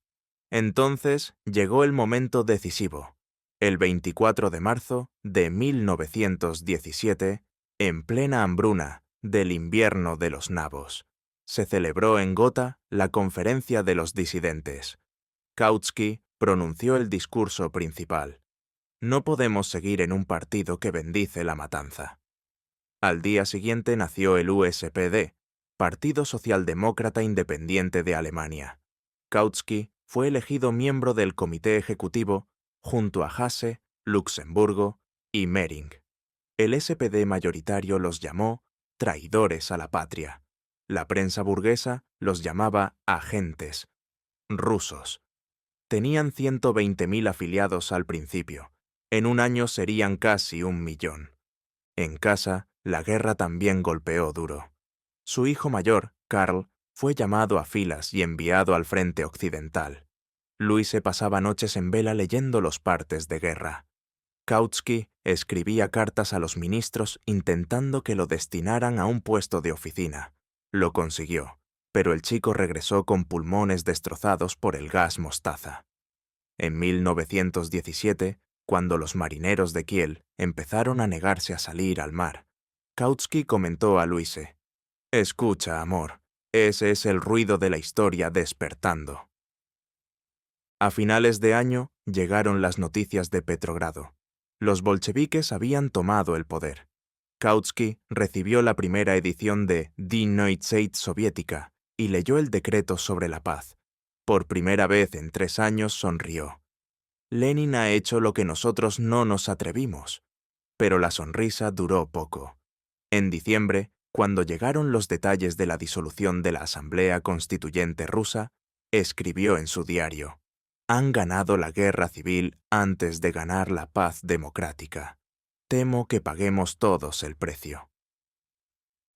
Entonces llegó el momento decisivo. El 24 de marzo de 1917, en plena hambruna del invierno de los nabos, se celebró en Gotha la Conferencia de los Disidentes. Kautsky pronunció el discurso principal: «No podemos seguir en un partido que bendice la matanza». Al día siguiente nació el USPD, Partido Socialdemócrata Independiente de Alemania. Kautsky fue elegido miembro del comité ejecutivo junto a Hasse, Luxemburgo y Mering. El SPD mayoritario los llamó traidores a la patria. La prensa burguesa los llamaba agentes rusos. Tenían 120.000 afiliados al principio. En un año serían casi 1 millón. En casa, la guerra también golpeó duro. Su hijo mayor, Karl, fue llamado a filas y enviado al frente occidental. Luis se pasaba noches en vela leyendo los partes de guerra. Kautsky escribía cartas a los ministros intentando que lo destinaran a un puesto de oficina. Lo consiguió, pero el chico regresó con pulmones destrozados por el gas mostaza. En 1917, cuando los marineros de Kiel empezaron a negarse a salir al mar, Kautsky comentó a Luise: «Escucha, amor, ese es el ruido de la historia despertando». A finales de año llegaron las noticias de Petrogrado. Los bolcheviques habían tomado el poder. Kautsky recibió la primera edición de Die Neue Zeit soviética y leyó el decreto sobre la paz. Por primera vez en 3 años sonrió. Lenin ha hecho lo que nosotros no nos atrevimos. Pero la sonrisa duró poco. En diciembre, cuando llegaron los detalles de la disolución de la Asamblea Constituyente rusa, escribió en su diario: «Han ganado la guerra civil antes de ganar la paz democrática. Temo que paguemos todos el precio».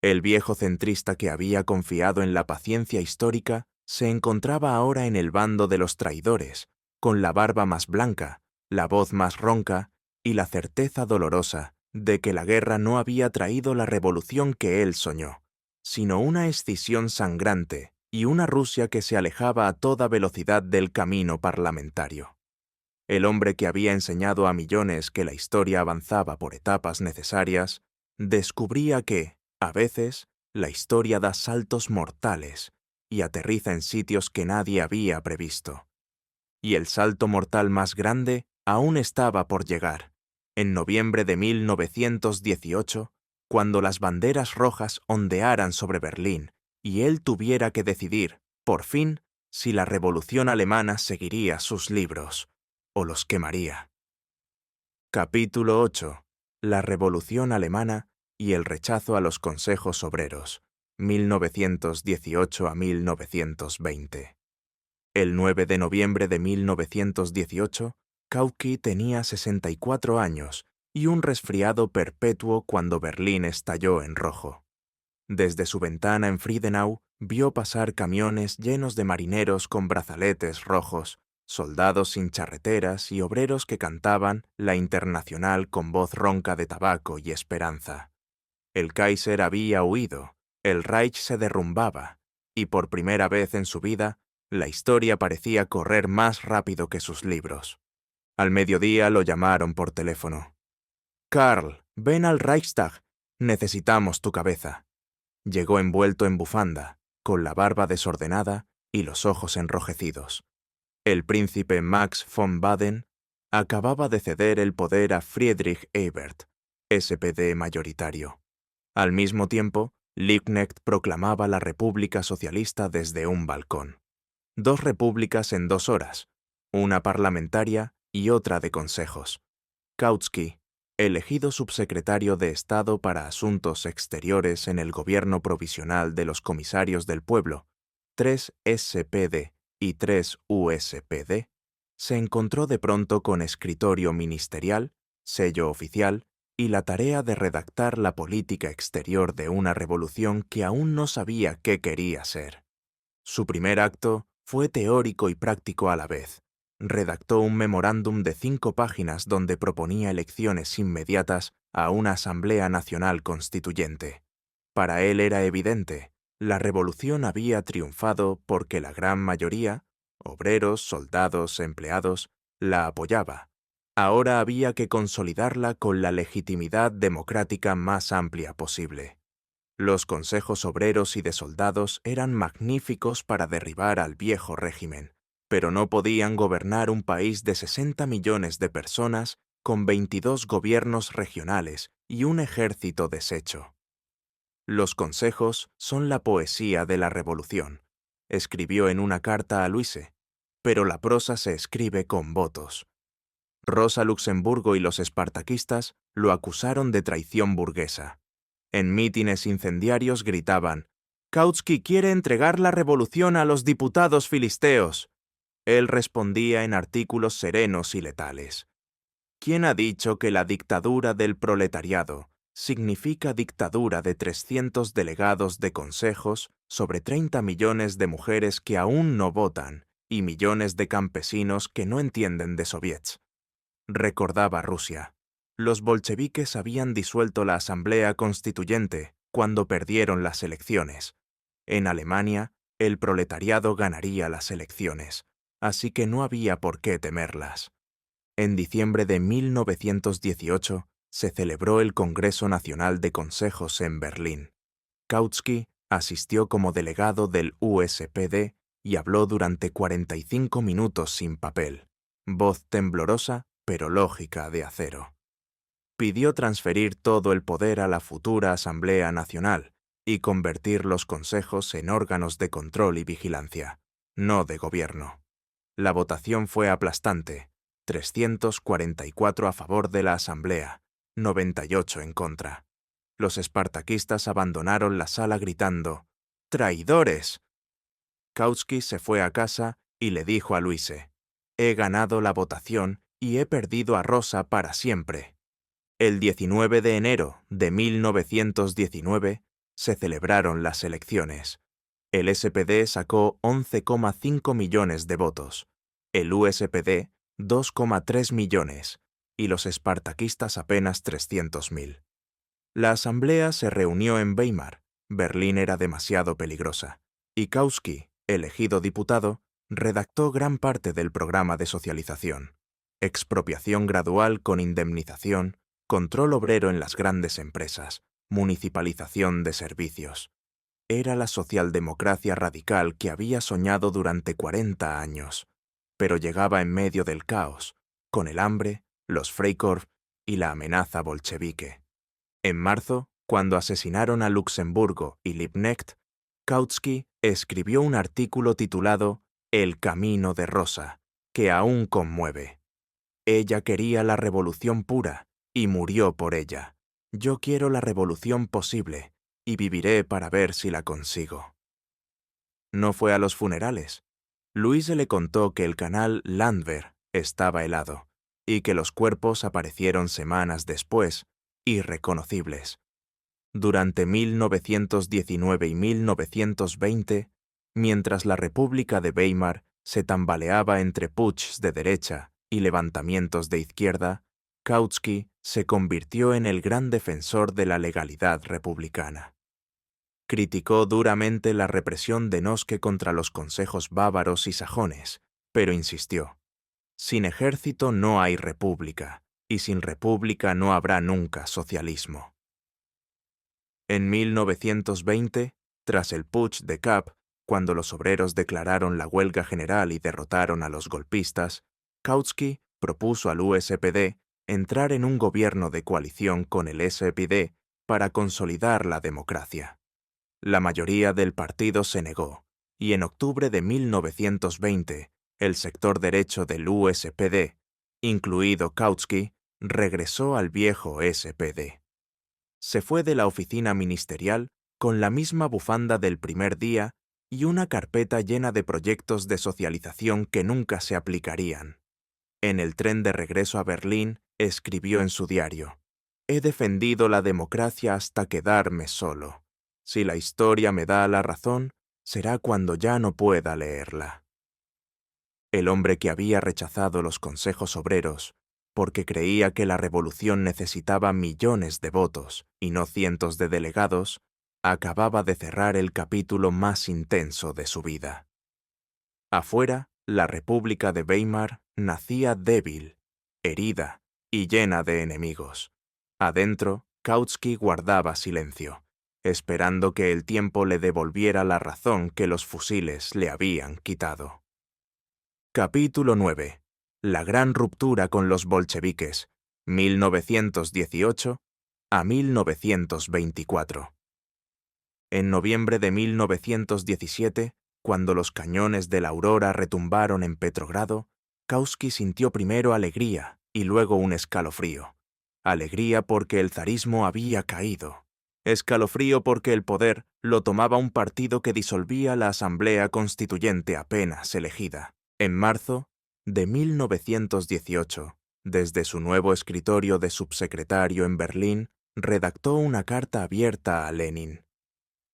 El viejo centrista que había confiado en la paciencia histórica se encontraba ahora en el bando de los traidores, con la barba más blanca, la voz más ronca y la certeza dolorosa de que la guerra no había traído la revolución que él soñó, sino una escisión sangrante y una Rusia que se alejaba a toda velocidad del camino parlamentario. El hombre que había enseñado a millones que la historia avanzaba por etapas necesarias, descubría que, a veces, la historia da saltos mortales y aterriza en sitios que nadie había previsto. Y el salto mortal más grande aún estaba por llegar, en noviembre de 1918, cuando las banderas rojas ondearan sobre Berlín y él tuviera que decidir, por fin, si la revolución alemana seguiría sus libros o los quemaría. Capítulo 8. La Revolución Alemana y el rechazo a los consejos obreros, 1918 a 1920. El 9 de noviembre de 1918, Kautsky tenía 64 años y un resfriado perpetuo cuando Berlín estalló en rojo. Desde su ventana en Friedenau vio pasar camiones llenos de marineros con brazaletes rojos, soldados sin charreteras y obreros que cantaban la Internacional con voz ronca de tabaco y esperanza. El Kaiser había huido, el Reich se derrumbaba, y por primera vez en su vida, la historia parecía correr más rápido que sus libros. Al mediodía lo llamaron por teléfono. «Karl, ven al Reichstag. Necesitamos tu cabeza». Llegó envuelto en bufanda, con la barba desordenada y los ojos enrojecidos. El príncipe Max von Baden acababa de ceder el poder a Friedrich Ebert, SPD mayoritario. Al mismo tiempo, Liebknecht proclamaba la República Socialista desde un balcón. 2 repúblicas en 2 horas, una parlamentaria y otra de consejos. Kautsky, elegido subsecretario de Estado para Asuntos Exteriores en el gobierno provisional de los comisarios del pueblo, 3 SPD y 3 USPD, se encontró de pronto con escritorio ministerial, sello oficial y la tarea de redactar la política exterior de una revolución que aún no sabía qué quería ser. Su primer acto fue teórico y práctico a la vez. Redactó un memorándum de 5 páginas donde proponía elecciones inmediatas a una Asamblea Nacional Constituyente. Para él era evidente, la revolución había triunfado porque la gran mayoría, obreros, soldados, empleados, la apoyaba. Ahora había que consolidarla con la legitimidad democrática más amplia posible. Los consejos obreros y de soldados eran magníficos para derribar al viejo régimen, pero no podían gobernar un país de 60 millones de personas con 22 gobiernos regionales y un ejército deshecho. Los consejos son la poesía de la revolución, escribió en una carta a Luise, pero la prosa se escribe con votos. Rosa Luxemburgo y los espartaquistas lo acusaron de traición burguesa. En mítines incendiarios gritaban: «Kautsky quiere entregar la revolución a los diputados filisteos». Él respondía en artículos serenos y letales: «¿Quién ha dicho que la dictadura del proletariado significa dictadura de 300 delegados de consejos sobre 30 millones de mujeres que aún no votan y millones de campesinos que no entienden de soviets?» Recordaba Rusia. Los bolcheviques habían disuelto la Asamblea Constituyente cuando perdieron las elecciones. En Alemania, el proletariado ganaría las elecciones, así que no había por qué temerlas. En diciembre de 1918 se celebró el Congreso Nacional de Consejos en Berlín. Kautsky asistió como delegado del USPD y habló durante 45 minutos sin papel, voz temblorosa pero lógica de acero. Pidió transferir todo el poder a la futura Asamblea Nacional y convertir los consejos en órganos de control y vigilancia, no de gobierno. La votación fue aplastante. 344 a favor de la asamblea, 98 en contra. Los espartaquistas abandonaron la sala gritando «¡Traidores!». Kautsky se fue a casa y le dijo a Luise: «He ganado la votación y he perdido a Rosa para siempre». El 19 de enero de 1919 se celebraron las elecciones. El SPD sacó 11,5 millones de votos, el USPD 2,3 millones y los espartaquistas apenas 300.000. La asamblea se reunió en Weimar. Berlín era demasiado peligrosa, y Kautsky, elegido diputado, redactó gran parte del programa de socialización: expropiación gradual con indemnización, control obrero en las grandes empresas, municipalización de servicios. Era la socialdemocracia radical que había soñado durante 40 años, pero llegaba en medio del caos, con el hambre, los Freikorps y la amenaza bolchevique. En marzo, cuando asesinaron a Luxemburgo y Liebknecht, Kautsky escribió un artículo titulado «El camino de Rosa», que aún conmueve. Ella quería la revolución pura y murió por ella. Yo quiero la revolución posible y viviré para ver si la consigo. No fue a los funerales. Luise le contó que el canal Landwehr estaba helado y que los cuerpos aparecieron semanas después, irreconocibles. Durante 1919 y 1920, mientras la República de Weimar se tambaleaba entre putschs de derecha y levantamientos de izquierda, Kautsky se convirtió en el gran defensor de la legalidad republicana. Criticó duramente la represión de Noske contra los consejos bávaros y sajones, pero insistió: sin ejército no hay república, y sin república no habrá nunca socialismo. En 1920, tras el putsch de Kapp, cuando los obreros declararon la huelga general y derrotaron a los golpistas, Kautsky propuso al USPD entrar en un gobierno de coalición con el SPD para consolidar la democracia. La mayoría del partido se negó, y en octubre de 1920, el sector derecho del USPD, incluido Kautsky, regresó al viejo SPD. Se fue de la oficina ministerial con la misma bufanda del primer día y una carpeta llena de proyectos de socialización que nunca se aplicarían. En el tren de regreso a Berlín, escribió en su diario: «He defendido la democracia hasta quedarme solo. Si la historia me da la razón, será cuando ya no pueda leerla». El hombre que había rechazado los consejos obreros, porque creía que la revolución necesitaba millones de votos y no cientos de delegados, acababa de cerrar el capítulo más intenso de su vida. Afuera, la República de Weimar nacía débil, herida y llena de enemigos. Adentro, Kautsky guardaba silencio, esperando que el tiempo le devolviera la razón que los fusiles le habían quitado. Capítulo 9. La gran ruptura con los bolcheviques, 1918 a 1924. En noviembre de 1917, cuando los cañones de la Aurora retumbaron en Petrogrado, Kautsky sintió primero alegría y luego un escalofrío. Alegría porque el zarismo había caído. Escalofrío porque el poder lo tomaba un partido que disolvía la Asamblea Constituyente apenas elegida. En marzo de 1918, desde su nuevo escritorio de subsecretario en Berlín, redactó una carta abierta a Lenin.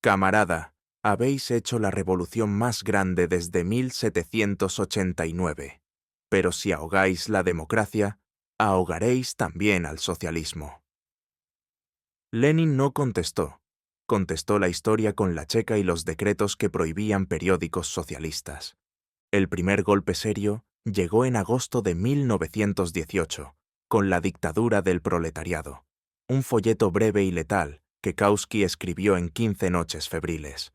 «Camarada, habéis hecho la revolución más grande desde 1789, pero si ahogáis la democracia, ahogaréis también al socialismo». Lenin no contestó. Contestó la historia con la checa y los decretos que prohibían periódicos socialistas. El primer golpe serio llegó en agosto de 1918, con La dictadura del proletariado, un folleto breve y letal que Kautsky escribió en 15 noches febriles.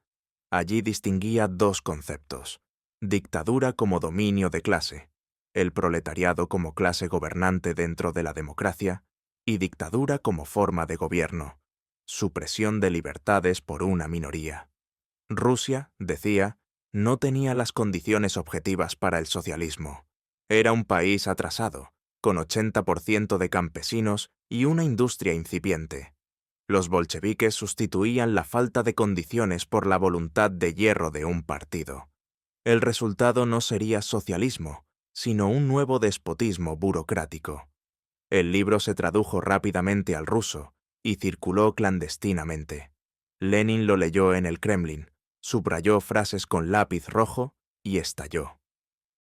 Allí distinguía dos conceptos: dictadura como dominio de clase, el proletariado como clase gobernante dentro de la democracia, y dictadura como forma de gobierno, supresión de libertades por una minoría. Rusia, decía, no tenía las condiciones objetivas para el socialismo. Era un país atrasado, con 80% de campesinos y una industria incipiente. Los bolcheviques sustituían la falta de condiciones por la voluntad de hierro de un partido. El resultado no sería socialismo, sino un nuevo despotismo burocrático. El libro se tradujo rápidamente al ruso y circuló clandestinamente. Lenin lo leyó en el Kremlin, subrayó frases con lápiz rojo y estalló.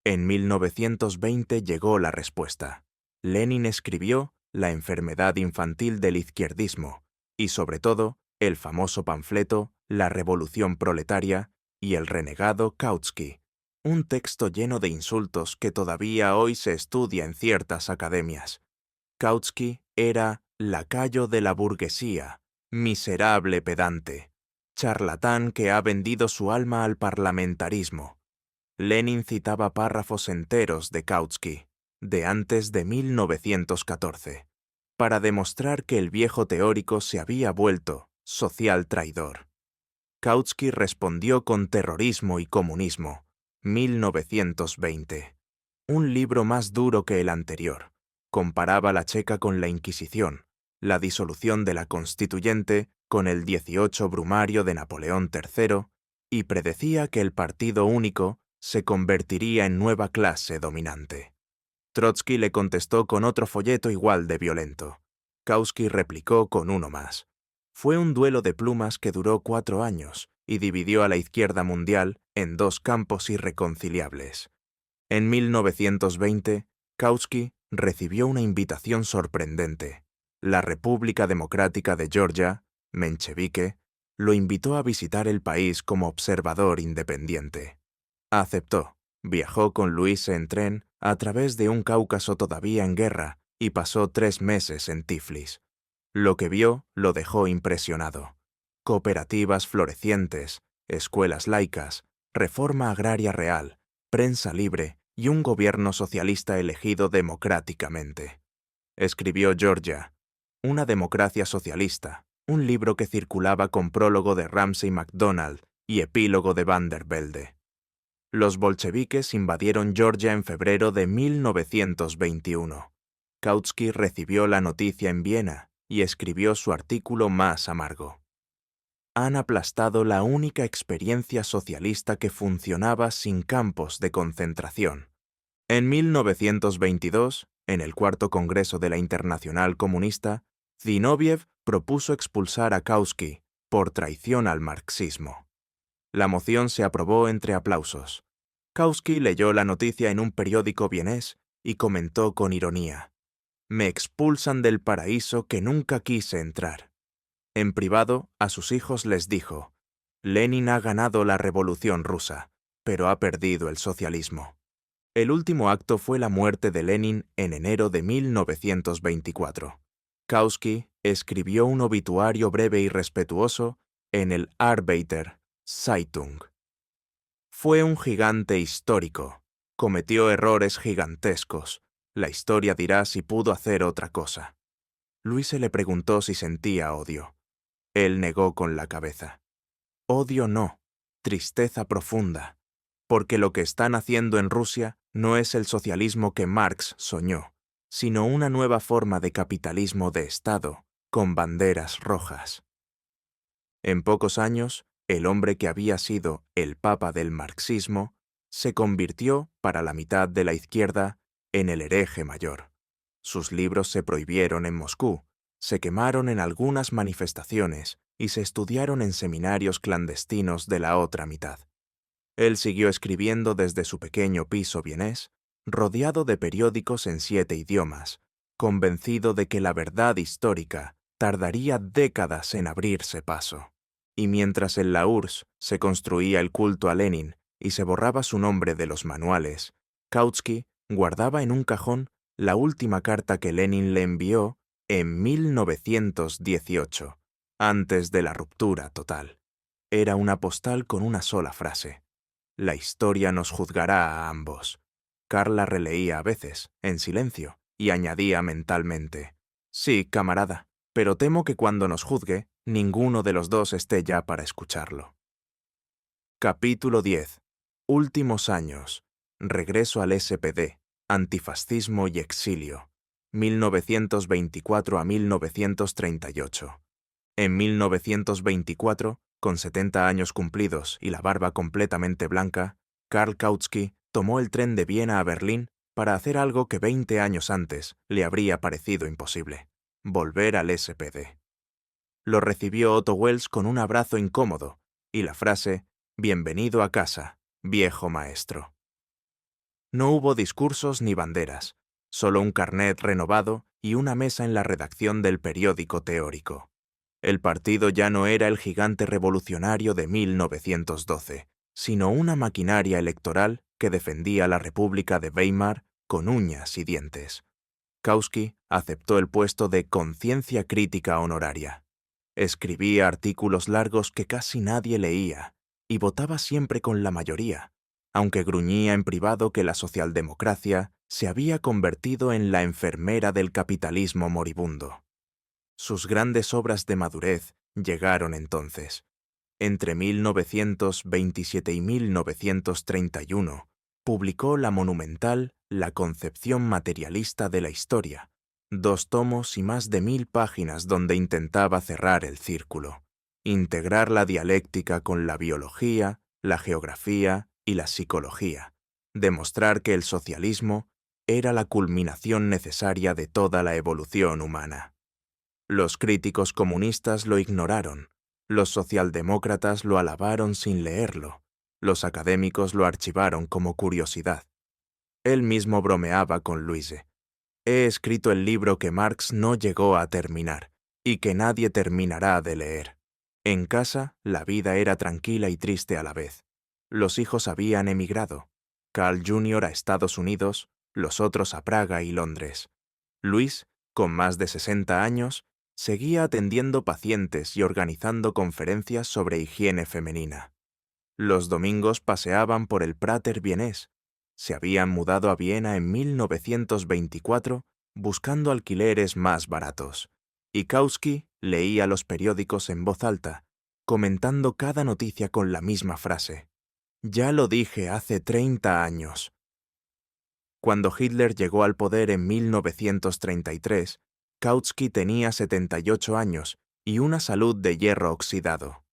En 1920 llegó la respuesta. Lenin escribió La enfermedad infantil del izquierdismo y, sobre todo, el famoso panfleto La revolución proletaria y el renegado Kautsky, un texto lleno de insultos que todavía hoy se estudia en ciertas academias. Kautsky era lacayo de la burguesía, miserable pedante, charlatán que ha vendido su alma al parlamentarismo. Lenin citaba párrafos enteros de Kautsky, de antes de 1914, para demostrar que el viejo teórico se había vuelto social traidor. Kautsky respondió con Terrorismo y comunismo, 1920. Un libro más duro que el anterior. Comparaba la Checa con la Inquisición, la disolución de la Constituyente con el 18 Brumario de Napoleón III y predecía que el partido único se convertiría en nueva clase dominante. Trotsky le contestó con otro folleto igual de violento. Kautsky replicó con uno más. Fue un duelo de plumas que duró 4 años y dividió a la izquierda mundial en dos campos irreconciliables. En 1920, Kautsky recibió una invitación sorprendente. La República Democrática de Georgia, menchevique, lo invitó a visitar el país como observador independiente. Aceptó. Viajó con Luis en tren a través de un Cáucaso todavía en guerra y pasó 3 meses en Tiflis. Lo que vio lo dejó impresionado. Cooperativas florecientes, escuelas laicas, reforma agraria real, prensa libre y un gobierno socialista elegido democráticamente. Escribió Georgia, Una democracia socialista, un libro que circulaba con prólogo de Ramsay MacDonald y epílogo de Van der Velde. Los bolcheviques invadieron Georgia en febrero de 1921. Kautsky recibió la noticia en Viena y escribió su artículo más amargo. Han aplastado la única experiencia socialista que funcionaba sin campos de concentración. En 1922, en el cuarto Congreso de la Internacional Comunista, Zinoviev propuso expulsar a Kautsky por traición al marxismo. La moción se aprobó entre aplausos. Kautsky leyó la noticia en un periódico vienés y comentó con ironía: «Me expulsan del paraíso que nunca quise entrar». En privado, a sus hijos les dijo: «Lenin ha ganado la revolución rusa, pero ha perdido el socialismo». El último acto fue la muerte de Lenin en enero de 1924. Kautsky escribió un obituario breve y respetuoso en el Arbeiter Zeitung. Fue un gigante histórico. Cometió errores gigantescos. La historia dirá si pudo hacer otra cosa. Luis se le preguntó si sentía odio. Él negó con la cabeza. Odio no, tristeza profunda, porque lo que están haciendo en Rusia no es el socialismo que Marx soñó, sino una nueva forma de capitalismo de Estado, con banderas rojas. En pocos años, el hombre que había sido el papa del marxismo se convirtió, para la mitad de la izquierda, en el hereje mayor. Sus libros se prohibieron en Moscú, se quemaron en algunas manifestaciones y se estudiaron en seminarios clandestinos de la otra mitad. Él siguió escribiendo desde su pequeño piso vienés, rodeado de periódicos en 7 idiomas, convencido de que la verdad histórica tardaría décadas en abrirse paso. Y mientras en la URSS se construía el culto a Lenin y se borraba su nombre de los manuales, Kautsky guardaba en un cajón la última carta que Lenin le envió en 1918, antes de la ruptura total. Era una postal con una sola frase: «La historia nos juzgará a ambos». Carla releía a veces, en silencio, y añadía mentalmente: «Sí, camarada, pero temo que cuando nos juzgue, ninguno de los dos esté ya para escucharlo». Capítulo 10. Últimos años. Regreso al SPD. Antifascismo y exilio, 1924 a 1938. En 1924, con 70 años cumplidos y la barba completamente blanca, Karl Kautsky tomó el tren de Viena a Berlín para hacer algo que 20 años antes le habría parecido imposible: volver al SPD. Lo recibió Otto Wels con un abrazo incómodo y la frase «Bienvenido a casa, viejo maestro». No hubo discursos ni banderas, solo un carnet renovado y una mesa en la redacción del periódico teórico. El partido ya no era el gigante revolucionario de 1912, sino una maquinaria electoral que defendía la República de Weimar con uñas y dientes. Kautsky aceptó el puesto de conciencia crítica honoraria. Escribía artículos largos que casi nadie leía y votaba siempre con la mayoría, aunque gruñía en privado que la socialdemocracia se había convertido en la enfermera del capitalismo moribundo. Sus grandes obras de madurez llegaron entonces. Entre 1927 y 1931, publicó la monumental La concepción materialista de la historia, 2 tomos y más de 1000 páginas donde intentaba cerrar el círculo, integrar la dialéctica con la biología, la geografía y la psicología, demostrar que el socialismo era la culminación necesaria de toda la evolución humana. Los críticos comunistas lo ignoraron, los socialdemócratas lo alabaron sin leerlo, los académicos lo archivaron como curiosidad. Él mismo bromeaba con Louise. He escrito el libro que Marx no llegó a terminar y que nadie terminará de leer. En casa, la vida era tranquila y triste a la vez. Los hijos habían emigrado. Carl Jr. a Estados Unidos, los otros a Praga y Londres. Luis, con más de 60 años, seguía atendiendo pacientes y organizando conferencias sobre higiene femenina. Los domingos paseaban por el Prater vienés. Se habían mudado a Viena en 1924 buscando alquileres más baratos, y Kautsky leía los periódicos en voz alta, comentando cada noticia con la misma frase: «Ya lo dije hace 30 años». Cuando Hitler llegó al poder en 1933, Kautsky tenía 78 años y una salud de hierro oxidado.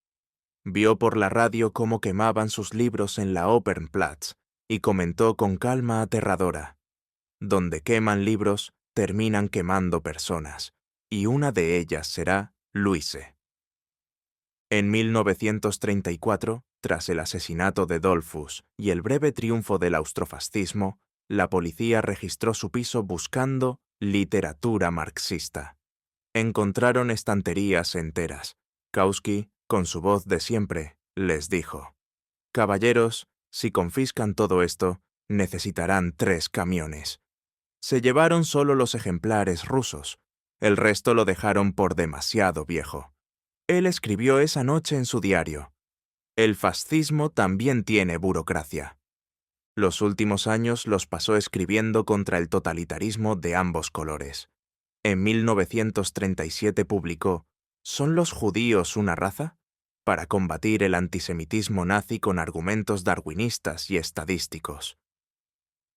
Vio por la radio cómo quemaban sus libros en la Opernplatz y comentó con calma aterradora: «Donde queman libros, terminan quemando personas, y una de ellas será Luise». En 1934, tras el asesinato de Dollfuss y el breve triunfo del austrofascismo, la policía registró su piso buscando literatura marxista. Encontraron estanterías enteras. Kautsky, con su voz de siempre, les dijo: «Caballeros, si confiscan todo esto, necesitarán 3 camiones». Se llevaron solo los ejemplares rusos. El resto lo dejaron por demasiado viejo. Él escribió esa noche en su diario: «El fascismo también tiene burocracia». Los últimos años los pasó escribiendo contra el totalitarismo de ambos colores. En 1937 publicó «¿Son los judíos una raza?», para combatir el antisemitismo nazi con argumentos darwinistas y estadísticos.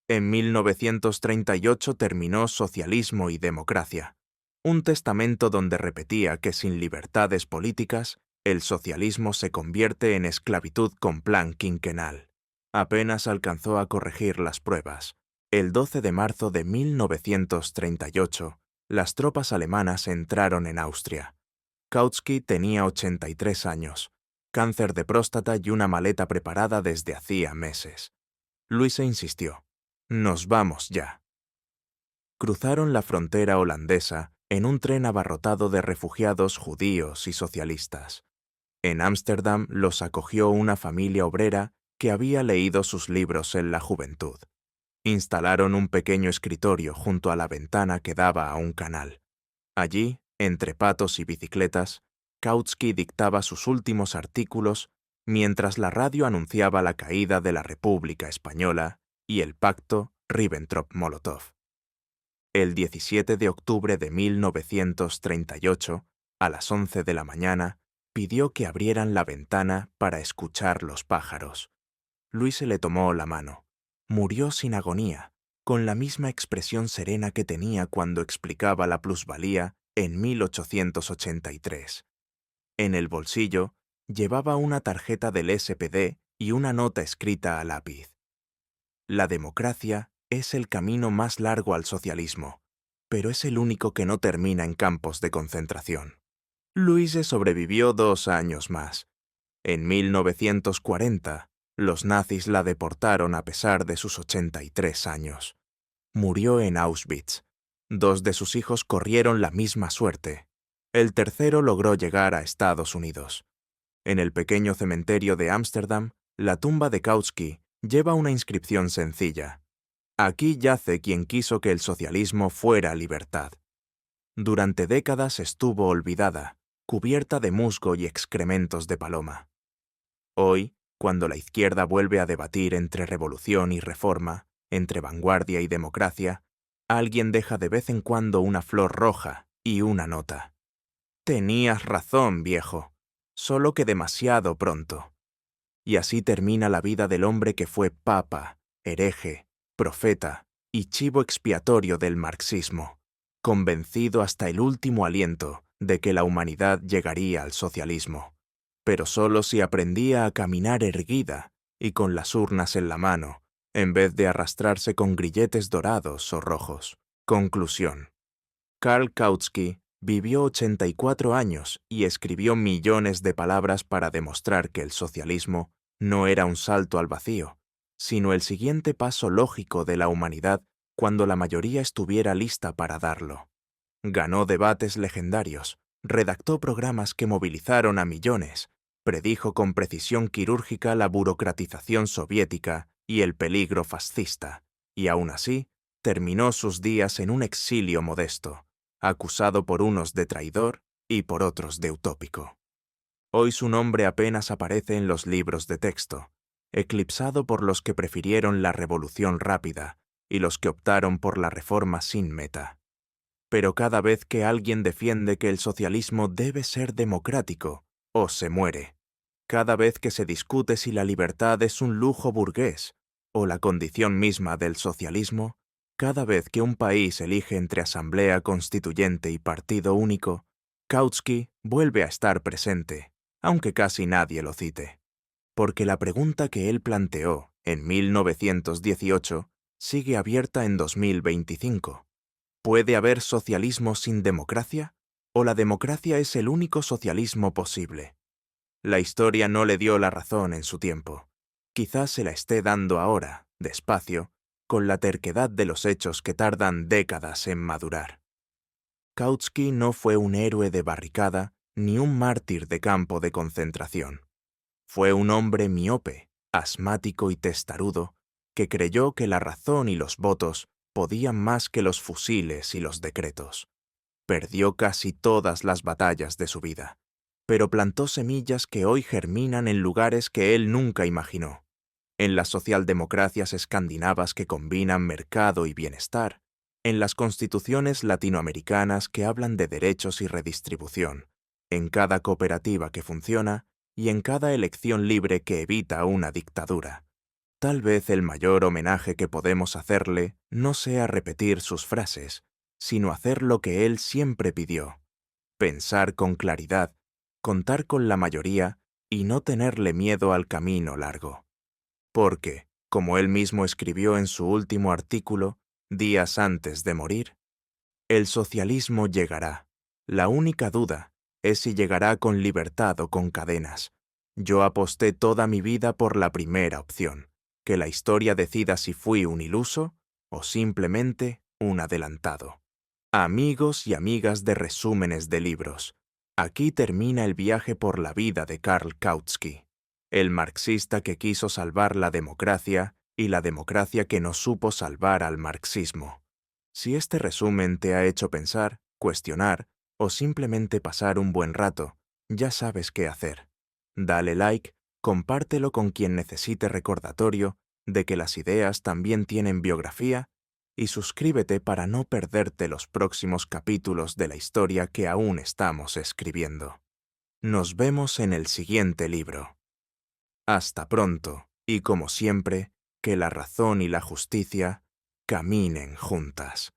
En 1938 terminó Socialismo y Democracia, un testamento donde repetía que sin libertades políticas, el socialismo se convierte en esclavitud con plan quinquenal. Apenas alcanzó a corregir las pruebas. El 12 de marzo de 1938, las tropas alemanas entraron en Austria. Kautsky tenía 83 años, cáncer de próstata y una maleta preparada desde hacía meses. Luise insistió: «Nos vamos ya». Cruzaron la frontera holandesa en un tren abarrotado de refugiados judíos y socialistas. En Ámsterdam los acogió una familia obrera que había leído sus libros en la juventud. Instalaron un pequeño escritorio junto a la ventana que daba a un canal. Allí, entre patos y bicicletas, Kautsky dictaba sus últimos artículos mientras la radio anunciaba la caída de la República Española y el pacto Ribbentrop-Molotov. El 17 de octubre de 1938, a las 11 de la mañana, pidió que abrieran la ventana para escuchar los pájaros. Luise le tomó la mano. Murió sin agonía, con la misma expresión serena que tenía cuando explicaba la plusvalía en 1883. En el bolsillo llevaba una tarjeta del SPD y una nota escrita a lápiz. La democracia es el camino más largo al socialismo, pero es el único que no termina en campos de concentración. Louise sobrevivió 2 años más. En 1940, los nazis la deportaron a pesar de sus 83 años. Murió en Auschwitz. 2 de sus hijos corrieron la misma suerte. El tercero logró llegar a Estados Unidos. En el pequeño cementerio de Ámsterdam, la tumba de Kautsky lleva una inscripción sencilla. Aquí yace quien quiso que el socialismo fuera libertad. Durante décadas estuvo olvidada, cubierta de musgo y excrementos de paloma. Hoy, cuando la izquierda vuelve a debatir entre revolución y reforma, entre vanguardia y democracia, alguien deja de vez en cuando una flor roja y una nota. Tenías razón, viejo, solo que demasiado pronto. Y así termina la vida del hombre que fue papa, hereje, profeta y chivo expiatorio del marxismo, convencido hasta el último aliento de que la humanidad llegaría al socialismo, pero solo si aprendía a caminar erguida y con las urnas en la mano, en vez de arrastrarse con grilletes dorados o rojos. Conclusión. Karl Kautsky vivió 84 años y escribió millones de palabras para demostrar que el socialismo no era un salto al vacío, sino el siguiente paso lógico de la humanidad cuando la mayoría estuviera lista para darlo. Ganó debates legendarios, redactó programas que movilizaron a millones, predijo con precisión quirúrgica la burocratización soviética y el peligro fascista, y aún así, terminó sus días en un exilio modesto, acusado por unos de traidor y por otros de utópico. Hoy su nombre apenas aparece en los libros de texto, eclipsado por los que prefirieron la revolución rápida y los que optaron por la reforma sin meta. Pero cada vez que alguien defiende que el socialismo debe ser democrático, o se muere. Cada vez que se discute si la libertad es un lujo burgués o la condición misma del socialismo, cada vez que un país elige entre asamblea constituyente y partido único, Kautsky vuelve a estar presente, aunque casi nadie lo cite. Porque la pregunta que él planteó en 1918 sigue abierta en 2025. ¿Puede haber socialismo sin democracia? ¿O la democracia es el único socialismo posible? La historia no le dio la razón en su tiempo. Quizás se la esté dando ahora, despacio, con la terquedad de los hechos que tardan décadas en madurar. Kautsky no fue un héroe de barricada ni un mártir de campo de concentración. Fue un hombre miope, asmático y testarudo, que creyó que la razón y los votos podían más que los fusiles y los decretos. Perdió casi todas las batallas de su vida, pero plantó semillas que hoy germinan en lugares que él nunca imaginó. En las socialdemocracias escandinavas que combinan mercado y bienestar, en las constituciones latinoamericanas que hablan de derechos y redistribución, en cada cooperativa que funciona y en cada elección libre que evita una dictadura. Tal vez el mayor homenaje que podemos hacerle no sea repetir sus frases, sino hacer lo que él siempre pidió: pensar con claridad, contar con la mayoría y no tenerle miedo al camino largo. Porque, como él mismo escribió en su último artículo, días antes de morir, el socialismo llegará. La única duda es si llegará con libertad o con cadenas. Yo aposté toda mi vida por la primera opción, que la historia decida si fui un iluso o simplemente un adelantado. Amigos y amigas de resúmenes de libros, aquí termina el viaje por la vida de Karl Kautsky, el marxista que quiso salvar la democracia y la democracia que no supo salvar al marxismo. Si este resumen te ha hecho pensar, cuestionar o simplemente pasar un buen rato, ya sabes qué hacer. Dale like, compártelo con quien necesite recordatorio de que las ideas también tienen biografía y suscríbete para no perderte los próximos capítulos de la historia que aún estamos escribiendo. Nos vemos en el siguiente libro. Hasta pronto, y como siempre, que la razón y la justicia caminen juntas.